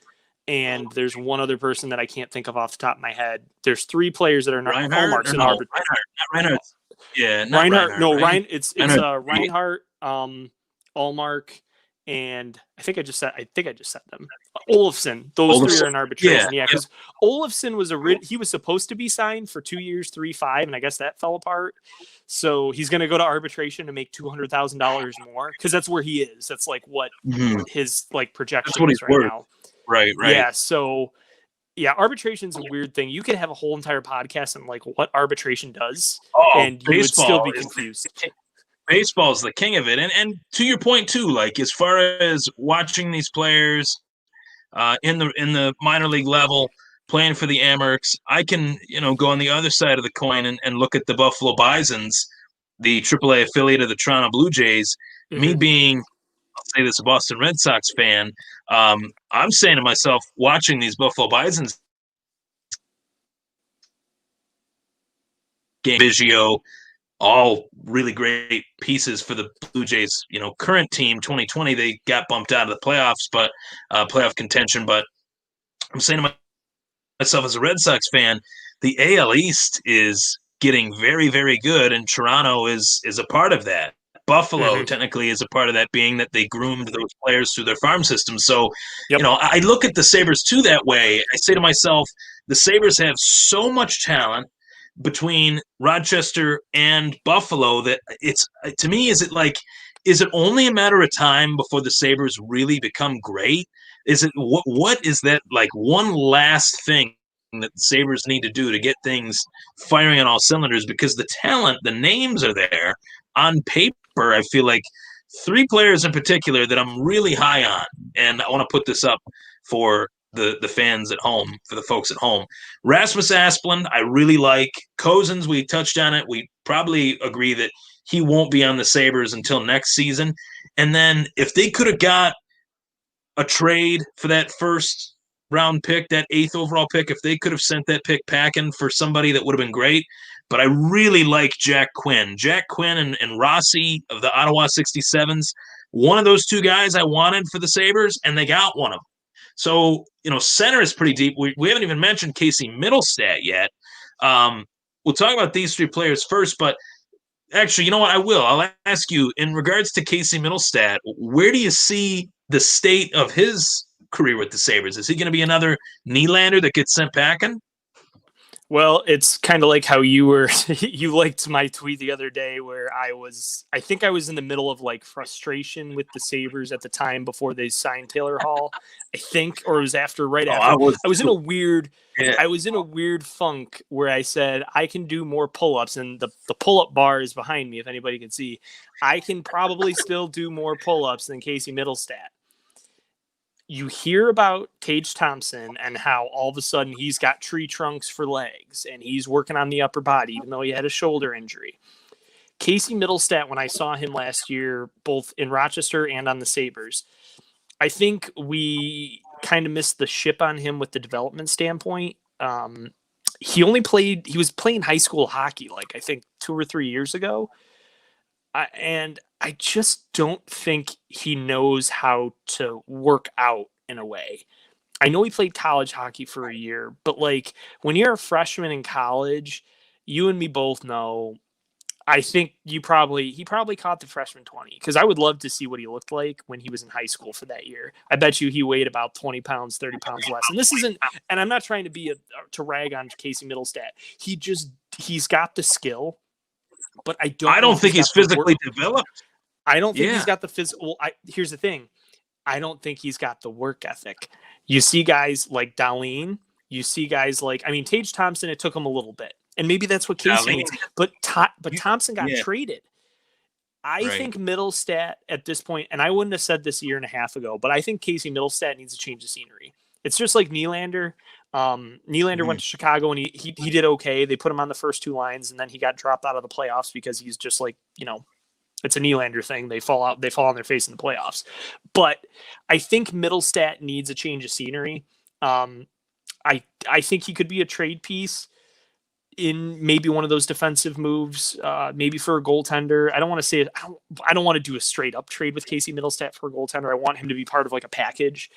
and there's one other person that I can't think of off the top of my head. There's 3 players that are not hallmarks in arbitration. Reinhart. Yeah, Reinhart. No, right? It's Reinhart, Allmark, and I think I just said them. Olofsson. Those 3 are in arbitration. Yeah, because Olofsson he was supposed to be signed for 2 years, 3-5, and I guess that fell apart. So he's going to go to arbitration to make $200,000 more because that's where he is. That's what his projection is right now. Right. Yeah. So, arbitration's a weird thing. You could have a whole entire podcast on what arbitration does, and you would still be confused. Baseball is the king of it, and to your point too, as far as watching these players in the minor league level playing for the Amerks, I can go on the other side of the coin and look at the Buffalo Bisons, the AAA affiliate of the Toronto Blue Jays. Mm-hmm. Me being, I'll say this, a Boston Red Sox fan, I'm saying to myself, watching these Buffalo Bisons game, Biggio, all really great pieces for the Blue Jays, current team, 2020, they got bumped out of the playoffs, but playoff contention. But I'm saying to myself as a Red Sox fan, the AL East is getting very, very good, and Toronto is a part of that. Buffalo technically is a part of that, being that they groomed those players through their farm system. So, I look at the Sabres too that way. I say to myself, the Sabres have so much talent between Rochester and Buffalo that to me, is it only a matter of time before the Sabres really become great? Is it what is that one last thing that the Sabres need to do to get things firing on all cylinders? Because the talent, the names are there on paper. I feel like 3 players in particular that I'm really high on, and I want to put this up for the fans at home, for the folks at home. Rasmus Asplund, I really like. Cozens, we touched on it. We probably agree that he won't be on the Sabres until next season. And then if they could have got a trade for that first round pick, that 8th overall pick, if they could have sent that pick packing for somebody, that would have been great. But I really like Jack Quinn. Jack Quinn and Rossi of the Ottawa 67s. One of those two guys I wanted for the Sabres, and they got one of them. So, center is pretty deep. We haven't even mentioned Casey Middlestat yet. We'll talk about these three players first, but actually, you know what? I'll ask you, in regards to Casey Middlestat, where do you see the state of his career with the Sabres? Is he going to be another Nylander that gets sent packing? Well, it's kind of like how you liked my tweet the other day where I think I was in the middle of like frustration with the Sabres at the time before they signed Taylor Hall, I think, or it was right after. I was in a weird funk where I said, I can do more pull-ups, and the pull-up bar is behind me. If anybody can see, I can probably still do more pull-ups than Casey Middlestat. You hear about Tage Thompson and how all of a sudden he's got tree trunks for legs and he's working on the upper body, even though he had a shoulder injury. Casey Middlestat, when I saw him last year, both in Rochester and on the Sabres, I think we kind of missed the ship on him with the development standpoint. He was playing high school hockey, like I think 2 or 3 years ago. And I just don't think he knows how to work out in a way. I know he played college hockey for a year, but like when you're a freshman in college, you and me both know, I think he probably caught the freshman 20, because I would love to see what he looked like when he was in high school for that year. I bet you he weighed about 20 pounds, 30 pounds less. And I'm not trying to to rag on Casey Middlestat. He's got the skill. But I don't think he's physically developed. I don't think he's got the physical. Here's the thing. I don't think he's got the work ethic. You see guys like Dahlin. You see guys like, Tage Thompson, it took him a little bit. And maybe that's what Casey needs. But Thompson got traded. I think Middlestat at this point, and I wouldn't have said this a year and a half ago, but I think Casey Middlestat needs to change the scenery. It's just like Nylander. Nylander went to Chicago and he did okay. They put him on the first 2 lines, and then he got dropped out of the playoffs because he's just like, it's a Nylander thing. They fall on their face in the playoffs. But I think Middlestat needs a change of scenery. I think he could be a trade piece in maybe one of those defensive moves, maybe for a goaltender. I don't want to say I don't want to do a straight up trade with Casey Middlestat for a goaltender. I want him to be part of like a package.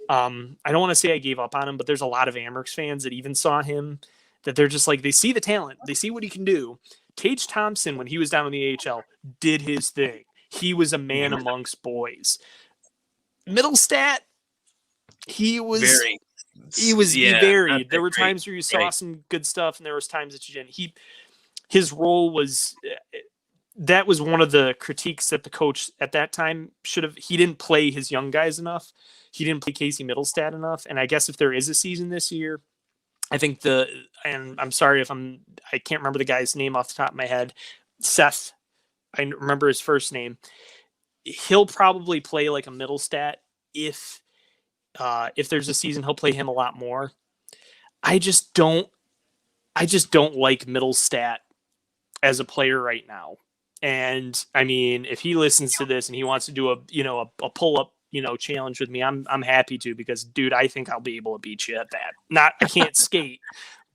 I don't want to say I gave up on him, but there's a lot of Amherst fans that even saw him, that they're just like, they see the talent, they see what he can do. Tage Thompson, when he was down in the AHL, did his thing. He was a man amongst boys. Middlestat, he was varied. There were times where you saw some good stuff, and there was times that you didn't. His role was, that was one of the critiques that the coach at that time he didn't play his young guys enough. He didn't play Casey Middlestat enough. And I guess if there is a season this year, I think and I'm sorry if I can't remember the guy's name off the top of my head, Seth, I remember his first name. He'll probably play like a Middlestat. If there's a season, he'll play him a lot more. I just don't like Middlestat as a player right now. And if he listens to this and he wants to do a pull up, challenge with me, I'm happy to, because dude, I think I'll be able to beat you at that. I can't skate,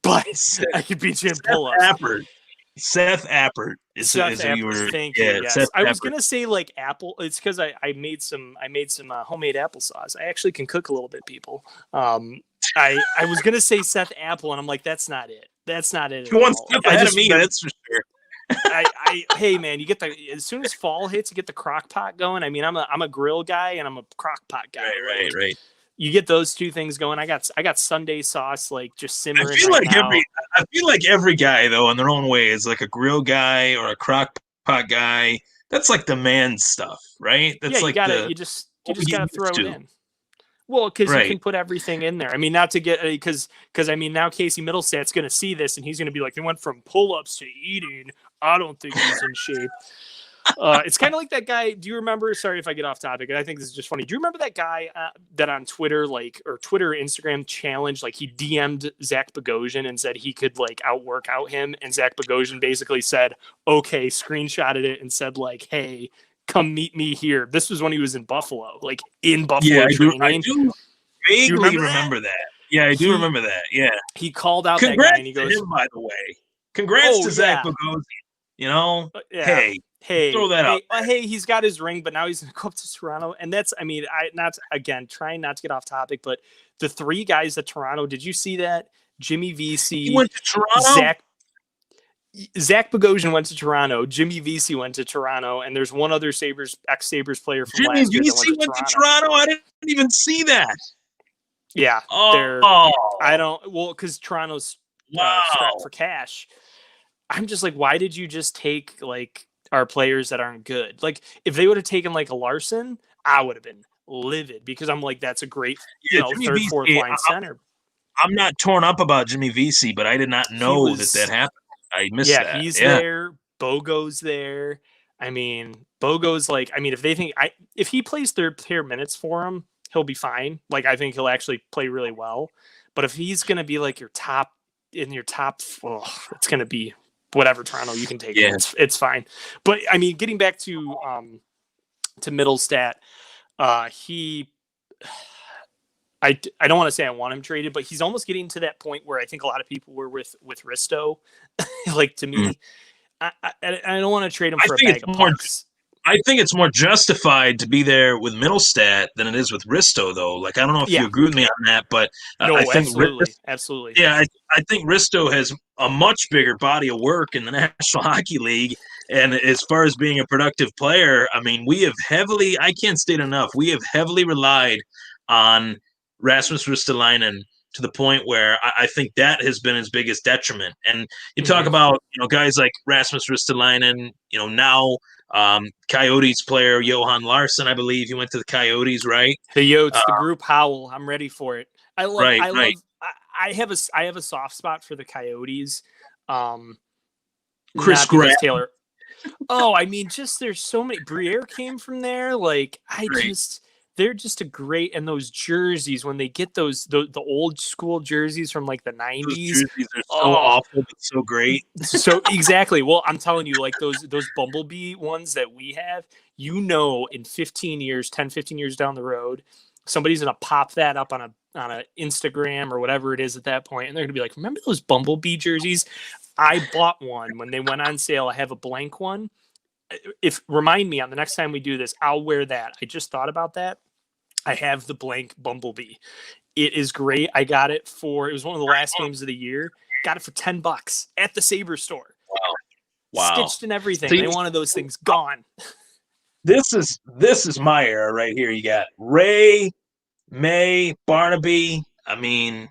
but I can beat you in pull ups. Seth Appert is who you were. Thank you. Yes. I was gonna say like apple. It's because I made some homemade applesauce. I actually can cook a little bit, people. I was gonna say Seth Apple, and I'm like, that's not it. That's not it. You one step ahead of me, that's for sure. Hey man, you get as soon as fall hits, you get the crock pot going. I'm a grill guy and I'm a crock pot guy. Right. You get those two things going. I got Sunday sauce like just simmering. I feel like every guy though, in their own way, is like a grill guy or a crock pot guy. That's like the man stuff, right? That's you just gotta throw it in. Well, because you can put everything in there. Not to get because now Casey Middlestat's going to see this and he's going to be like, they went from pull-ups to eating. I don't think he's in shape. It's kind of like that guy. Do you remember? Sorry if I get off topic. I think this is just funny. Do you remember that guy that on Twitter, or Twitter, Instagram challenge, he DM'd Zach Bogosian and said he could outwork out him, and Zach Bogosian basically said, "Okay," screenshotted it and said "Hey, come meet me here." This was when he was in Buffalo, training. vaguely remember that? remember that. Yeah, I do remember that. Yeah. He called out that Congrats guy and he to goes, him, by the way. Congrats "Oh to Zach yeah, Bogosian. You know, yeah, hey, throw that out there. hey, he's got his ring, but now he's going to go up to Toronto." And that's, I mean, again trying not to get off topic, but the three guys at Toronto. Did you see that? Jimmy He VC, went to Toronto. Zach Bogosian went to Toronto. Jimmy VC went to Toronto, and there's one other ex-Sabres player from Jimmy last year that VC went to went to Toronto. Toronto. I didn't even see that. Yeah, Oh, I don't. Well, because Toronto's strapped for cash. I'm just like, why did you just take like our players that aren't good? Like, if they would have taken like a Larson, I would have been livid because I'm like, that's a great, Jimmy third, VC, fourth line center. I'm not torn up about Jimmy VC, but I did not know that happened. I missed that. He's there. Bogo's there. I mean, Bogo's like, I mean, if he plays third pair minutes for him, he'll be fine. Like, I think he'll actually play really well. But if he's going to be like your top, it's going to be whatever Toronto you can take. Yeah. It's fine. But I mean, getting back to Middlestat, I don't want to say I want him traded, but he's almost getting to that point where I think a lot of people were with Risto. Like, to me, I don't want to trade him for a bag of pucks. I think it's more justified to be there with Middlestat than it is with Risto, though. Like, I don't know if you agree with me on that, but no, I think absolutely. Yeah, I think Risto has a much bigger body of work in the National Hockey League. And as far as being a productive player, I mean, I can't state enough, we have heavily relied on Rasmus Ristolainen to the point where I think that has been his biggest detriment. And you talk about, guys like Rasmus Ristolainen, now Coyotes player Johan Larsson, I believe he went to the Coyotes, right? The Yotes, the group howl. I'm ready for it. I have a soft spot for the Coyotes. Chris Grant, Taylor. Oh, I mean, just there's so many. Briere came from there. Like, they're just a great, and those jerseys, when they get the old school jerseys from like the 90s. Those jerseys are so awful, but so great. So exactly. Well, I'm telling you, like those Bumblebee ones that we have, in 15 years, 10, 15 years down the road, somebody's going to pop that up on a Instagram or whatever it is at that point, and they're going to be like, remember those Bumblebee jerseys? I bought one when they went on sale. I have a blank one. Remind me on the next time we do this, I'll wear that. I just thought about that. I have the blank Bumblebee. It is great. I got it it was one of the last games of the year. Got it for $10 at the Sabres store. Wow. Stitched and everything. They wanted those things gone. This is my era right here. You got Ray, May, Barnaby. I mean,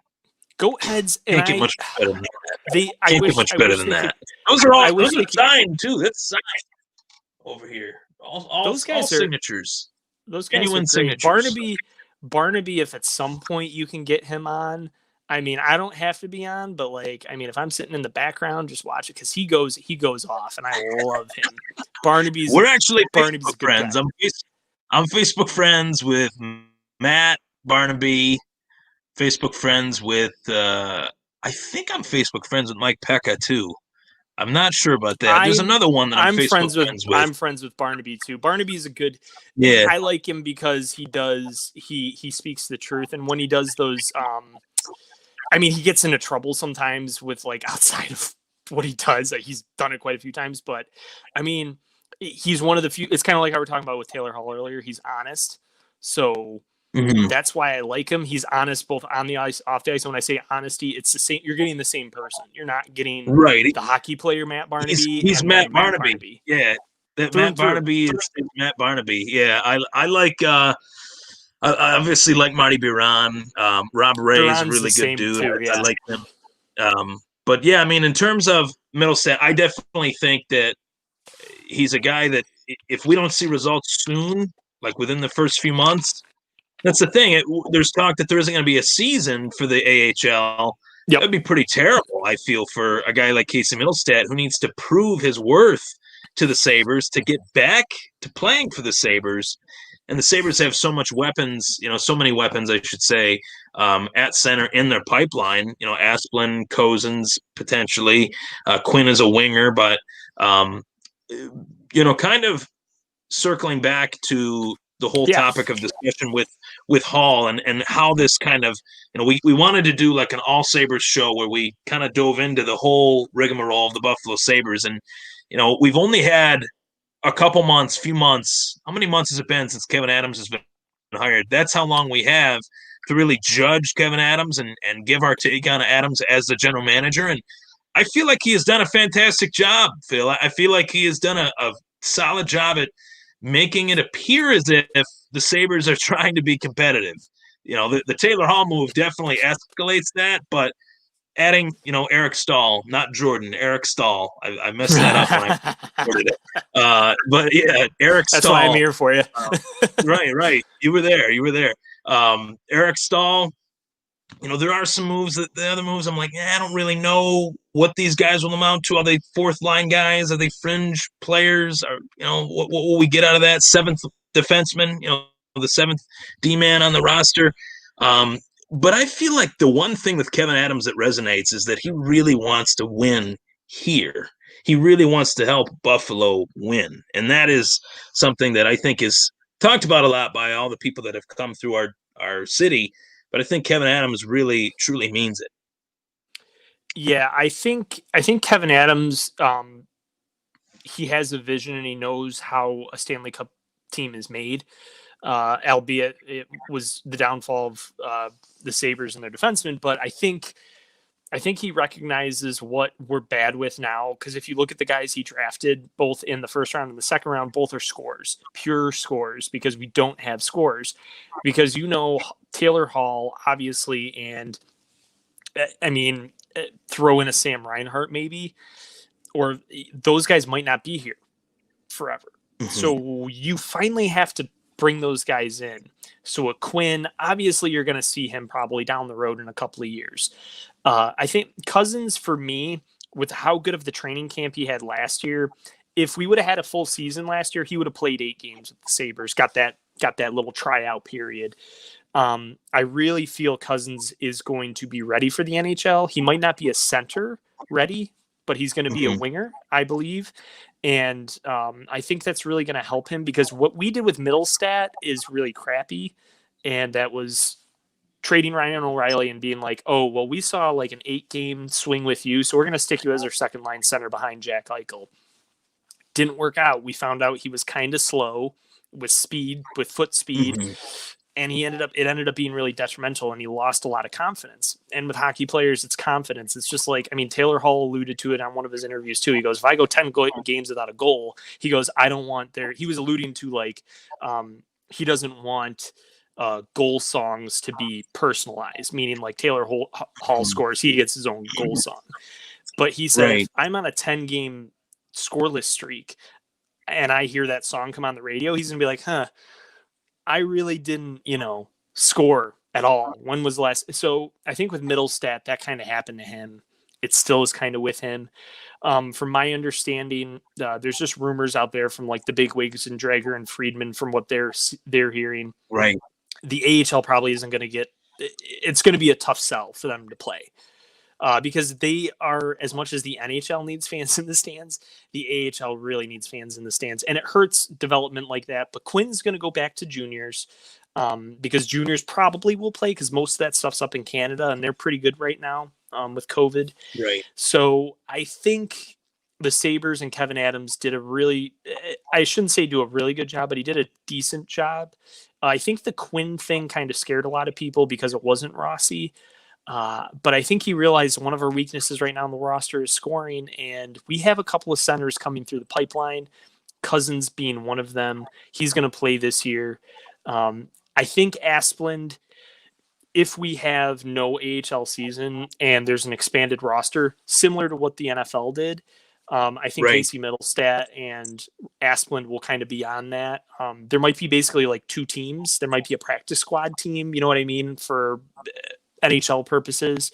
go Heads. Can't get much better than that. Can't get much better than that. Those are signed too. That's signed over here. All those guys all signatures. Those guys genuine signatures. Barnaby, if at some point you can get him on, I mean, I don't have to be on, but like, I mean, if I'm sitting in the background, just watch it because he goes off, and I love him. We're actually Facebook friends. I'm Facebook friends with Matt Barnaby. Facebook friends with I think I'm Facebook friends with Mike Pekka too. I'm not sure about that. There's another one that I'm friends with. I'm friends with Barnaby too. Barnaby's a good. Yeah, I like him because he speaks the truth, and when he does those, I mean, he gets into trouble sometimes with like outside of what he does. Like, he's done it quite a few times, but I mean, he's one of the few. It's kind of like how we were talking about with Taylor Hall earlier. He's honest, so. Mm-hmm. That's why I like him. He's honest both on the ice, off the ice. And when I say honesty, it's the same. You're getting the same person. You're not getting the hockey player Matt Barnaby. He's Matt Barnaby. Yeah, that Matt Barnaby is Matt Barnaby. Yeah, I like. I obviously like Marty Biron. Rob Ray is a really good dude. Too, yeah. I like him. But yeah, I mean, in terms of Middlestat, I definitely think that he's a guy that if we don't see results soon, like within the first few months. That's the thing. There's talk that there isn't going to be a season for the AHL. Yep. That'd be pretty terrible, I feel, for a guy like Casey Middlestat, who needs to prove his worth to the Sabres to get back to playing for the Sabres. And the Sabres have so much weapons, so many weapons, I should say, at center in their pipeline. Asplund, Cozens, potentially. Quinn is a winger, but, kind of circling back to the whole Yeah. topic of discussion with Hall and how this kind of, we wanted to do like an all Sabres show where we kind of dove into the whole rigmarole of the Buffalo Sabres. And, we've only had a few months. How many months has it been since Kevyn Adams has been hired? That's how long we have to really judge Kevyn Adams and give our take on Adams as the general manager. And I feel like he has done a fantastic job, Phil. I feel like he has done a solid job at making it appear as if the Sabres are trying to be competitive. The Taylor Hall move definitely escalates that, but adding, Eric Stahl, not Jordan, Eric Stahl. I messed that up when I recorded it. But yeah, Eric Stahl. That's why I'm here for you. Right. You were there. Eric Stahl, there are some moves that the other moves I'm like, I don't really know what these guys will amount to. Are they fourth line guys? Are they fringe players? Or, what will we get out of that? Seventh defenseman, the seventh D-man on the roster. But I feel like the one thing with Kevyn Adams that resonates is that he really wants to win here. He really wants to help Buffalo win. And that is something that I think is talked about a lot by all the people that have come through our city. But I think Kevyn Adams really, truly means it. Yeah, I think Kevyn Adams, he has a vision and he knows how a Stanley Cup team is made. Albeit it was the downfall of the Sabres and their defensemen, but I think he recognizes what we're bad with now. Because if you look at the guys he drafted, both in the first round and the second round, both are scores, pure scores, because we don't have scores. Because Taylor Hall, obviously, and I mean, throw in a Sam Reinhart maybe, or those guys might not be here forever. Mm-hmm. So you finally have to bring those guys in. So a Quinn, obviously you're going to see him probably down the road in a couple of years. I think Cousins, for me, with how good of the training camp he had last year, if we would have had a full season last year, he would have played 8 games with the Sabres, got that little tryout period. I really feel Cousins is going to be ready for the NHL. He might not be a center ready, but he's going to be a winger, I believe. And I think that's really going to help him, because what we did with Middlestat is really crappy. And that was trading Ryan O'Reilly and being like, oh, well, we saw like an 8-game swing with you, so we're going to stick you as our second line center behind Jack Eichel. Didn't work out. We found out he was kind of slow with foot speed. Mm-hmm. And it ended up being really detrimental, and he lost a lot of confidence. And with hockey players, it's confidence. It's just like, Taylor Hall alluded to it on one of his interviews too. He goes, if I go 10 games without a goal, he goes, I don't want he was alluding to like, he doesn't want goal songs to be personalized, meaning like Taylor Hall scores, he gets his own goal song. But he said, right, if I'm on a 10-game scoreless streak and I hear that song come on the radio, he's going to be like, I really didn't, score at all. When was the last? So I think with Middlestat, that kind of happened to him. It still is kind of with him. From my understanding, there's just rumors out there from like the big wigs and Drager and Friedman from what they're hearing. Right. The AHL probably isn't going to it's going to be a tough sell for them to play. Because they are, as much as the NHL needs fans in the stands, the AHL really needs fans in the stands. And it hurts development like that. But Quinn's going to go back to juniors because juniors probably will play, because most of that stuff's up in Canada, and they're pretty good right now with COVID. Right. So I think the Sabres and Kevyn Adams did I shouldn't say do a really good job, but he did a decent job. I think the Quinn thing kind of scared a lot of people because it wasn't Rossi. But I think he realized one of our weaknesses right now on the roster is scoring, and we have a couple of centers coming through the pipeline, Cousins being one of them. He's going to play this year. I think Asplund, if we have no AHL season and there's an expanded roster, similar to what the NFL did, I think right, Casey Middlestat and Asplund will kind of be on that. There might be basically like 2 teams. There might be a practice squad team, you know what I mean, for NHL purposes.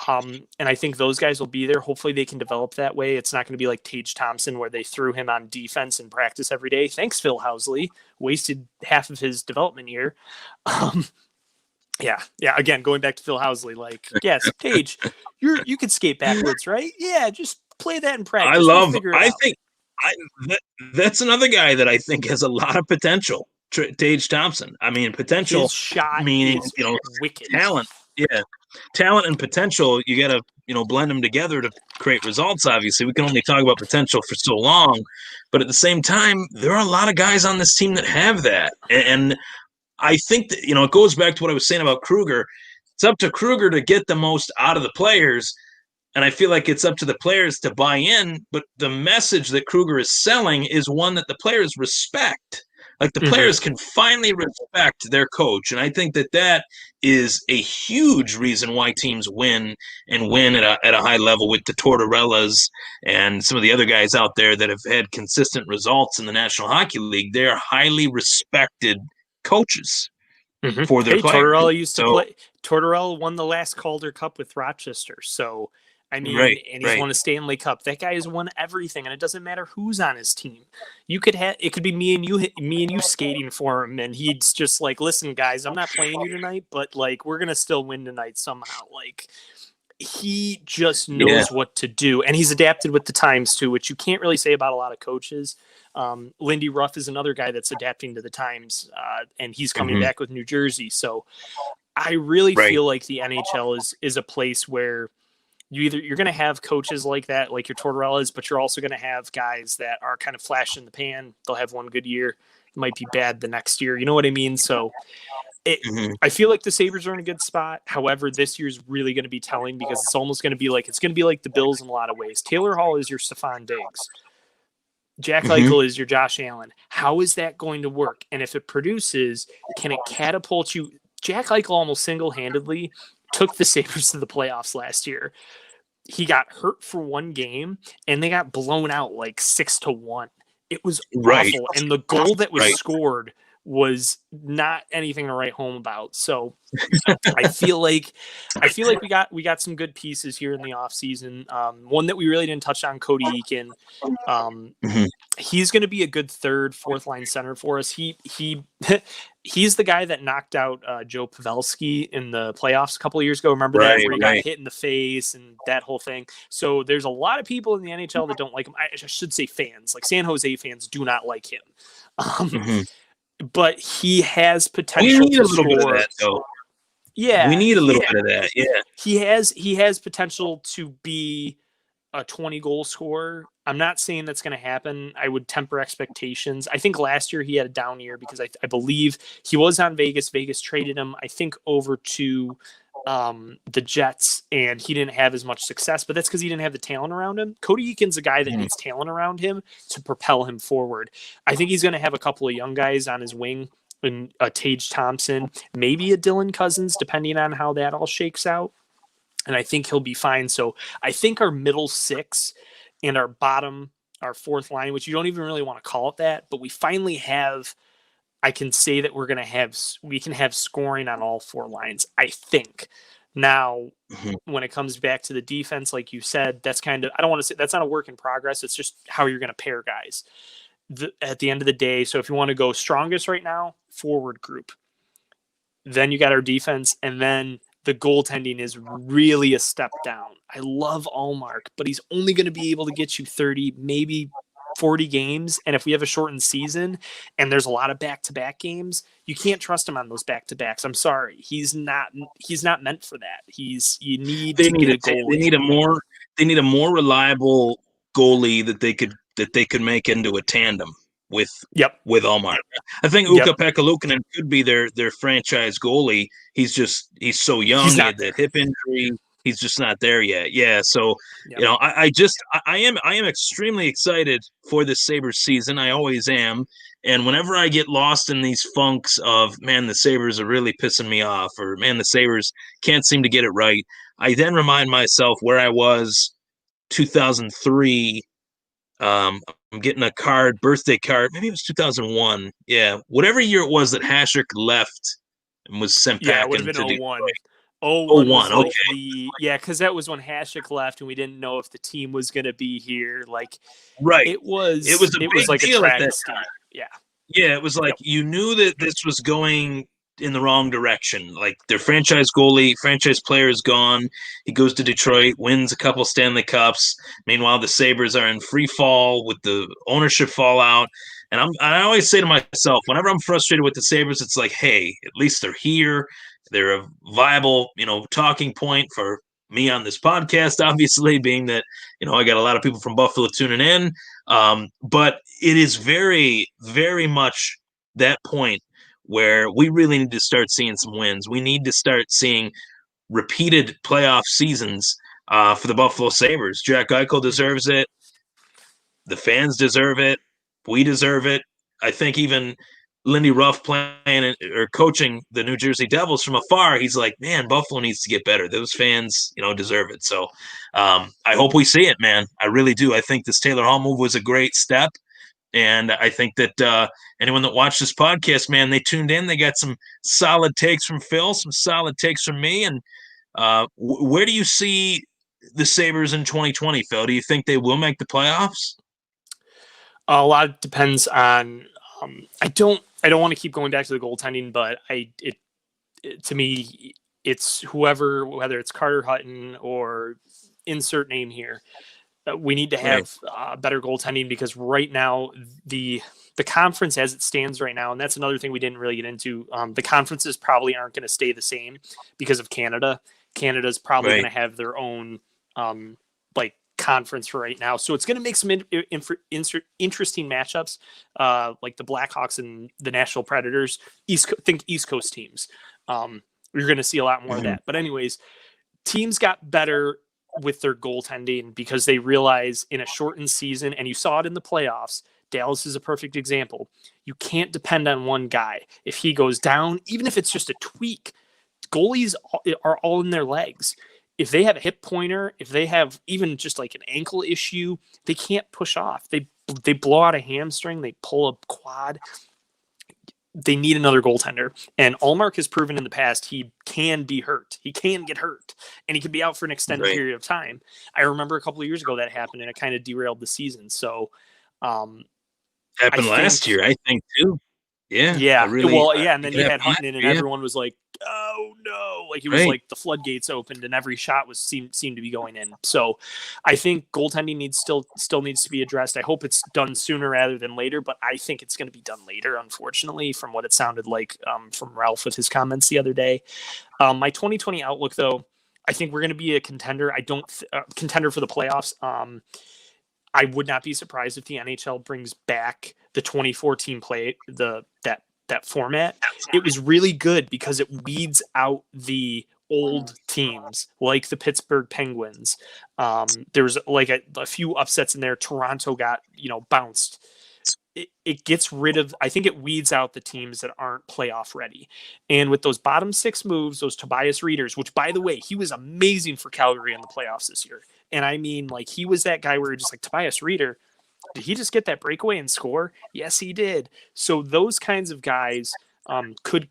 And I think those guys will be there. Hopefully they can develop that way. It's not going to be like Tage Thompson where they threw him on defense in practice every day. Thanks, Phil Housley. Wasted half of his development year. Yeah. Again, going back to Phil Housley, like, yes, Tage, you could skate backwards, right? Yeah, just play that in practice. That's another guy that I think has a lot of potential. Tage Thompson. I mean, potential, His shot meaning, is wicked. talent. Yeah. Talent and potential, you got to, blend them together to create results. Obviously, we can only talk about potential for so long, but at the same time, there are a lot of guys on this team that have that. And I think that, it goes back to what I was saying about Kruger. It's up to Kruger to get the most out of the players. And I feel like it's up to the players to buy in, but the message that Kruger is selling is one that the players respect. Like the players can finally respect their coach. And I think that is a huge reason why teams win and win at a high level with the Tortorellas and some of the other guys out there that have had consistent results in the National Hockey League. They're highly respected coaches for their players. Tortorella used to play. Tortorella won the last Calder Cup with Rochester. So, I mean, and he's won a Stanley Cup. That guy has won everything, and it doesn't matter who's on his team. It could be me and you skating for him, and he's just like, listen, guys, I'm not playing you tonight, but like we're gonna still win tonight somehow. Like he just knows what to do, and he's adapted with the times too, which you can't really say about a lot of coaches. Lindy Ruff is another guy that's adapting to the times, and he's coming back with New Jersey. So I really feel like the NHL is a place where you're going to have coaches like that, like your Tortorellas, but you're also going to have guys that are kind of flash in the pan. They'll have one good year, might be bad the next year. You know what I mean? So I feel like the Sabres are in a good spot. However, this year's really going to be telling because it's almost going to be like the Bills in a lot of ways. Taylor Hall is your Stephon Diggs. Jack Eichel is your Josh Allen. How is that going to work? And if it produces, can it catapult you? Jack Eichel almost single-handedly took the Sabres to the playoffs last year. He got hurt for one game, and they got blown out like 6-1. It was awful, and the goal that was scored was not anything to write home about. So I feel like we got some good pieces here in the offseason. One that we really didn't touch on, Cody Eakin. He's going to be a good third, fourth line center for us. He's the guy that knocked out Joe Pavelski in the playoffs a couple of years ago. Remember that where he got hit in the face and that whole thing. So there's a lot of people in the NHL that don't like him. I should say fans, like San Jose fans, do not like him. But he has potential. We need a little bit of that, though. Yeah, we need a little bit of that. Yeah, he has potential to be a 20-goal scorer. I'm not saying that's going to happen. I would temper expectations. I think last year he had a down year because I believe he was on Vegas. Vegas traded him, I think, over to the Jets, and he didn't have as much success, but that's because he didn't have the talent around him. Cody Eakin's a guy that needs talent around him to propel him forward. I think he's going to have a couple of young guys on his wing, and a Tage Thompson, maybe a Dylan Cousins, depending on how that all shakes out. And I think he'll be fine. So I think our middle six and our fourth line, which you don't even really want to call it that, but we finally have, I can say that we can have scoring on all four lines, I think. Now, when it comes back to the defense, like you said, that's kind of, I don't want to say that's not a work in progress. It's just how you're going to pair guys at the end of the day. So if you want to go strongest right now, forward group, then you got our defense, and then the goaltending is really a step down. I love Allmark, but he's only going to be able to get you 30, maybe 40 games. And if we have a shortened season and there's a lot of back-to-back games, you can't trust him on those back-to-backs. I'm sorry. He's not meant for that. You need to get a goalie. They need a more reliable goalie that they could make into a tandem with Allmark. I think Ukko-Pekka Luukkonen could be their franchise goalie. He's so young. He had that hip injury. He's just not there yet. Yeah. So, I am extremely excited for this Sabres season. I always am. And whenever I get lost in these funks of, man, the Sabres are really pissing me off, or man, the Sabres can't seem to get it right, I then remind myself where I was 2003. I'm getting a birthday card. Maybe it was 2001. Yeah. Whatever year it was that Hasek left and was sent back. Yeah, it would have been 01. 01, okay. Because that was when Hasek left, and we didn't know if the team was going to be here. Like, it was like deal a at that time. Yeah, it was like you knew that this was going in the wrong direction. Like their franchise player is gone. He goes to Detroit, wins a couple Stanley Cups. Meanwhile, the Sabres are in free fall with the ownership fallout. And I always say to myself, whenever I'm frustrated with the Sabres, it's like, hey, at least they're here. They're a viable, talking point for me on this podcast, obviously, being that, I got a lot of people from Buffalo tuning in. But it is very, very much that point where we really need to start seeing some wins. We need to start seeing repeated playoff seasons for the Buffalo Sabres. Jack Eichel deserves it. The fans deserve it. We deserve it. I think even Lindy Ruff playing or coaching the New Jersey Devils from afar, he's like, man, Buffalo needs to get better. Those fans, deserve it. So I hope we see it, man. I really do. I think this Taylor Hall move was a great step. And I think that anyone that watched this podcast, man, they tuned in. They got some solid takes from Phil, some solid takes from me. And where do you see the Sabres in 2020, Phil? Do you think they will make the playoffs? A lot depends on. I don't want to keep going back to the goaltending, but to me, it's whoever, whether it's Carter Hutton or insert name here. We need to have better goaltending, because right now the conference as it stands right now, and that's another thing we didn't really get into. The conferences probably aren't going to stay the same because of Canada. Canada's probably going to have their own conference for right now, so it's going to make some interesting matchups, like the Blackhawks and the Nashville Predators. Think East Coast teams. You're going to see a lot more of that. But anyways, teams got better with their goaltending because they realize in a shortened season, and you saw it in the playoffs. Dallas is a perfect example. You can't depend on one guy. If he goes down, even if it's just a tweak, goalies are all in their legs. If they have a hip pointer, if they have even just like an ankle issue, they can't push off. They blow out a hamstring, they pull a quad. They need another goaltender. And Ullmark has proven in the past he can be hurt. He can get hurt, and he can be out for an extended period of time. I remember a couple of years ago that happened, and it kind of derailed the season. So happened last year, I think, too. Yeah. And then you had Hutton in, and everyone was like, oh no, like it was like the floodgates opened and every shot seemed to be going in. So I think goaltending still needs to be addressed. I hope it's done sooner rather than later, but I think it's going to be done later, unfortunately, from what it sounded like from Ralph with his comments the other day. My 2020 outlook, though, I think we're going to be a contender. Contender for the playoffs. I would not be surprised if the NHL brings back the 2014 play, that format. It was really good because it weeds out the old teams like the Pittsburgh Penguins. There was like a few upsets in there. Toronto got, bounced. It gets rid of, I think it weeds out the teams that aren't playoff ready. And with those bottom six moves, those Tobias Reeders, which by the way, he was amazing for Calgary in the playoffs this year. And I mean, like, he was that guy where you're just like, Tobias Reeder, did he just get that breakaway and score? Yes, he did. So those kinds of guys could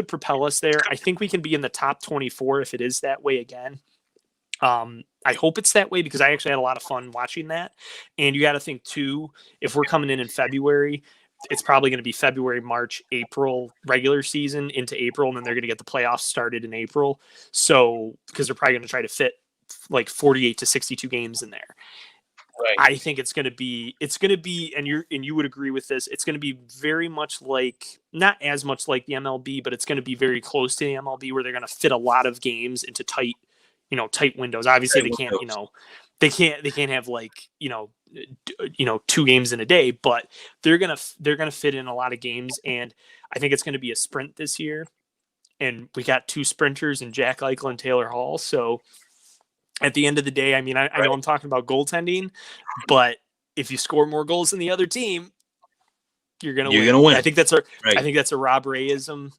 propel us there. I think we can be in the top 24 if it is that way again. I hope it's that way because I actually had a lot of fun watching that. And you got to think too, if we're coming in February, it's probably going to be February, March, April regular season into April, and then they're going to get the playoffs started in April. So because they're probably going to try to fit like 48 to 62 games in there. Right. I think it's going to be, and you would agree with this. It's going to be very much like, not as much like the MLB, but it's going to be very close to the MLB where they're going to fit a lot of games into tight windows. Obviously they can't, they can't have like, 2 games in a day, but they're going to fit in a lot of games. And I think it's going to be a sprint this year. And we got 2 sprinters in Jack Eichel and Taylor Hall. So at the end of the day, I mean, I know I'm talking about goaltending, but if you score more goals than the other team, you're gonna win. I think that's a Rob Rayism.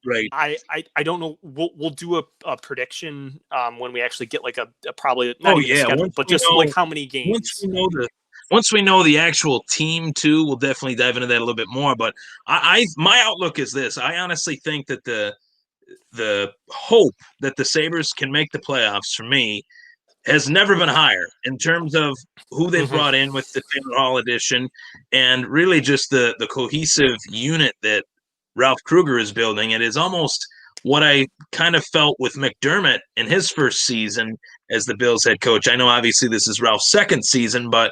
Right. I don't know. We'll do a prediction when we actually get like a probably not even schedule, but just like how many games. Once we know the actual team too, we'll definitely dive into that a little bit more. But my outlook is this: I honestly think that the hope that the Sabres can make the playoffs for me has never been higher in terms of who they brought in with the Taylor Hall edition and really just the cohesive unit that Ralph Kruger is building. It is almost what I kind of felt with McDermott in his first season as the Bills head coach. I know obviously this is Ralph's second season, but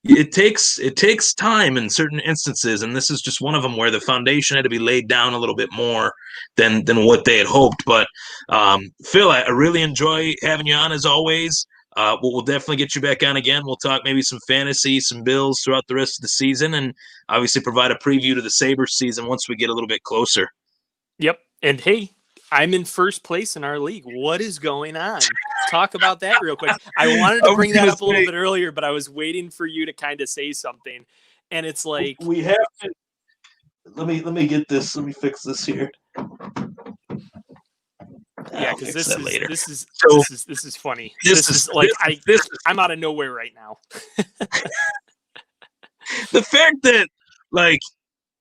it takes time in certain instances, and this is just one of them where the foundation had to be laid down a little bit more than what they had hoped. But Phil, I really enjoy having you on as always. We'll definitely get you back on again. We'll talk maybe some fantasy, some Bills throughout the rest of the season, and obviously provide a preview to the Sabres season once we get a little bit closer. Yep. And hey, I'm in first place in our league. What is going on? Talk about that real quick. I wanted to bring that up a little bit earlier, but I was waiting for you to kind of say something. And it's like we have to. Let me get this. Let me fix this here. Yeah, because this is funny. I'm out of nowhere right now. The fact that like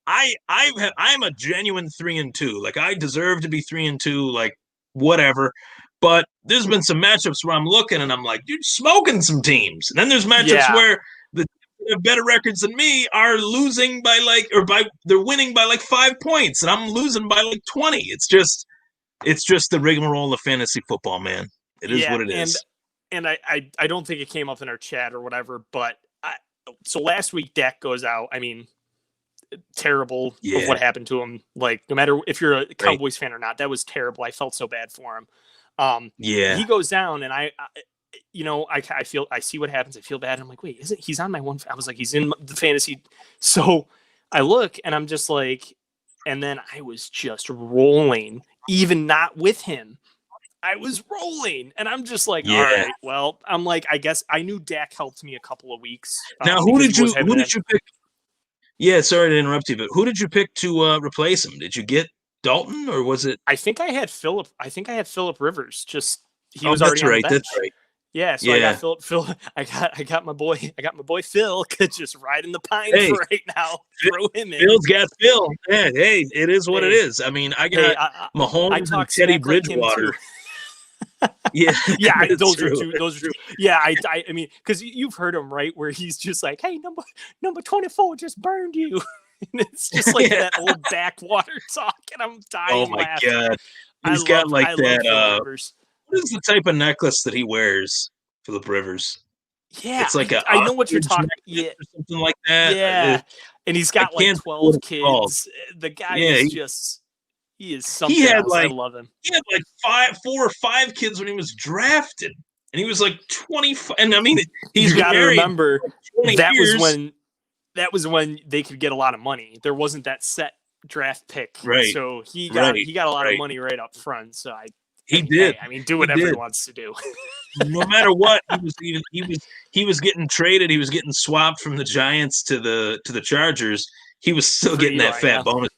I'm a genuine 3-2. Like I deserve to be 3-2. Like whatever. But there's been some matchups where I'm looking and I'm like, dude, smoking some teams. And then there's matchups where the teams that have better records than me are losing by they're winning by like 5 points, and I'm losing by like 20. It's just the rigmarole of fantasy football, man. It is what it is. And I don't think it came up in our chat or whatever, but so last week Dak goes out. I mean, terrible of what happened to him. Like, no matter if you're a Cowboys fan or not, that was terrible. I felt so bad for him. He goes down, and I see what happens. I feel bad. I'm like, wait, isn't he's on my one? I was like, he's in the fantasy. So I look, and I'm just like, and then I was just rolling, even not with him. I was rolling, and I'm just like, all right, well, I'm like, I guess I knew Dak helped me a couple of weeks. Now, who did you pick? Yeah, sorry to interrupt you, but who did you pick to replace him? Did you get Dalton, or was it? I think I had Philip. I think I had Philip Rivers. Just he was already on the bench. That's right. Yeah, so I got Phil. I got my boy Phil just riding the pines right now. Throw him in. Phil's got Phil. Yeah, hey, it is what it is. I mean, I got Mahomes and Teddy Bridgewater. Yeah, those are true. Yeah, I mean, because you've heard him, right? Where he's just like, "Hey, number 24 just burned you." And it's just like that old backwater talk, and I'm dying. Oh my god, he's got like that. What is the type of necklace that he wears, Philip Rivers? Yeah, it's like I know what you're talking. Yeah, or something like that. Yeah, and he's got like 12 kids. The guy is just. He is something else. I love him. He had like 4 or 5 kids when he was drafted, and he was like 25. And I mean, he's got to remember that years. was when they could get a lot of money. There wasn't that set draft pick, right? So he got a lot of money right up front. So he did. I mean, do whatever he wants to do. No matter what, he was getting traded. He was getting swapped from the Giants to the Chargers. He was still getting that fat bonus.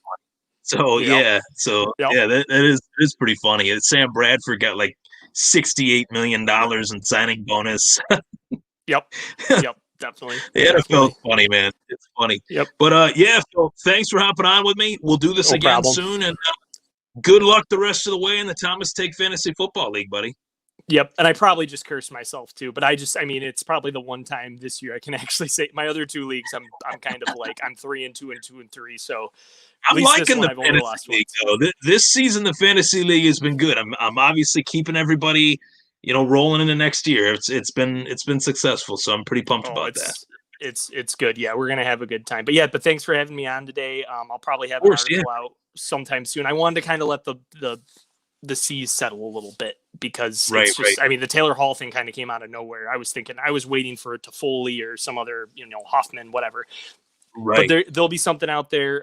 So that is pretty funny. Sam Bradford got like $68 million in signing bonus. Yep, definitely. The NFL's funny, man. It's funny. Yep. But so thanks for hopping on with me. We'll do this again soon, and good luck the rest of the way in the Thomas Take Fantasy Football League, buddy. Yep, and I probably just cursed myself too, but I mean, it's probably the one time this year I can actually say my other 2 leagues. I'm kind of like I'm 3-2 and 2-3, so. I'm liking the fantasy league though. This season, the fantasy league has been good. I'm obviously keeping everybody, rolling into next year. It's been successful, so I'm pretty pumped about that. It's good. Yeah, we're gonna have a good time. But thanks for having me on today. I'll probably have an article out sometime soon. I wanted to kind of let the seas settle a little bit because I mean, the Taylor Hall thing kind of came out of nowhere. I was waiting for it to Foley or some other, Hoffman, whatever. Right. But there'll be something out there.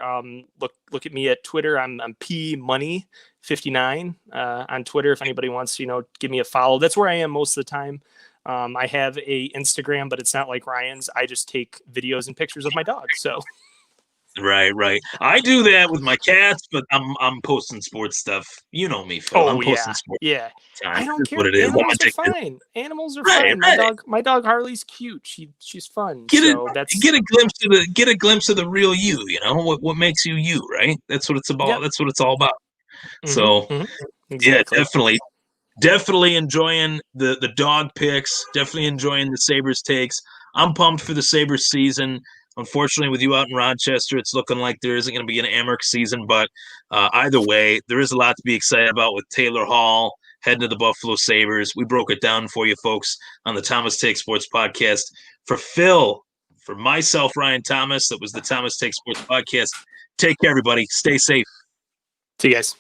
Look at me at Twitter. I'm pmoney59 on Twitter. If anybody wants to, give me a follow. That's where I am most of the time. I have a Instagram, but it's not like Ryan's. I just take videos and pictures of my dog. So. Right. I do that with my cats, but I'm posting sports stuff. You know me, Phil. I'm posting sports. Yeah. I don't care. What it is. Animals are fine. Animals are fine. My dog Harley's cute. She's fun. Get a glimpse of the real you. What makes you, right? That's what it's about. Yep. That's what it's all about. Mm-hmm. Exactly. Yeah, definitely enjoying the dog picks. Definitely enjoying the Sabres takes. I'm pumped for the Sabres season. Unfortunately, with you out in Rochester, it's looking like there isn't going to be an Amherst season. But either way, there is a lot to be excited about with Taylor Hall heading to the Buffalo Sabres. We broke it down for you folks on the Thomas Take Sports Podcast. For Phil For myself, Ryan Thomas, that was the Thomas Take Sports Podcast. Take care, everybody. Stay safe. See you guys.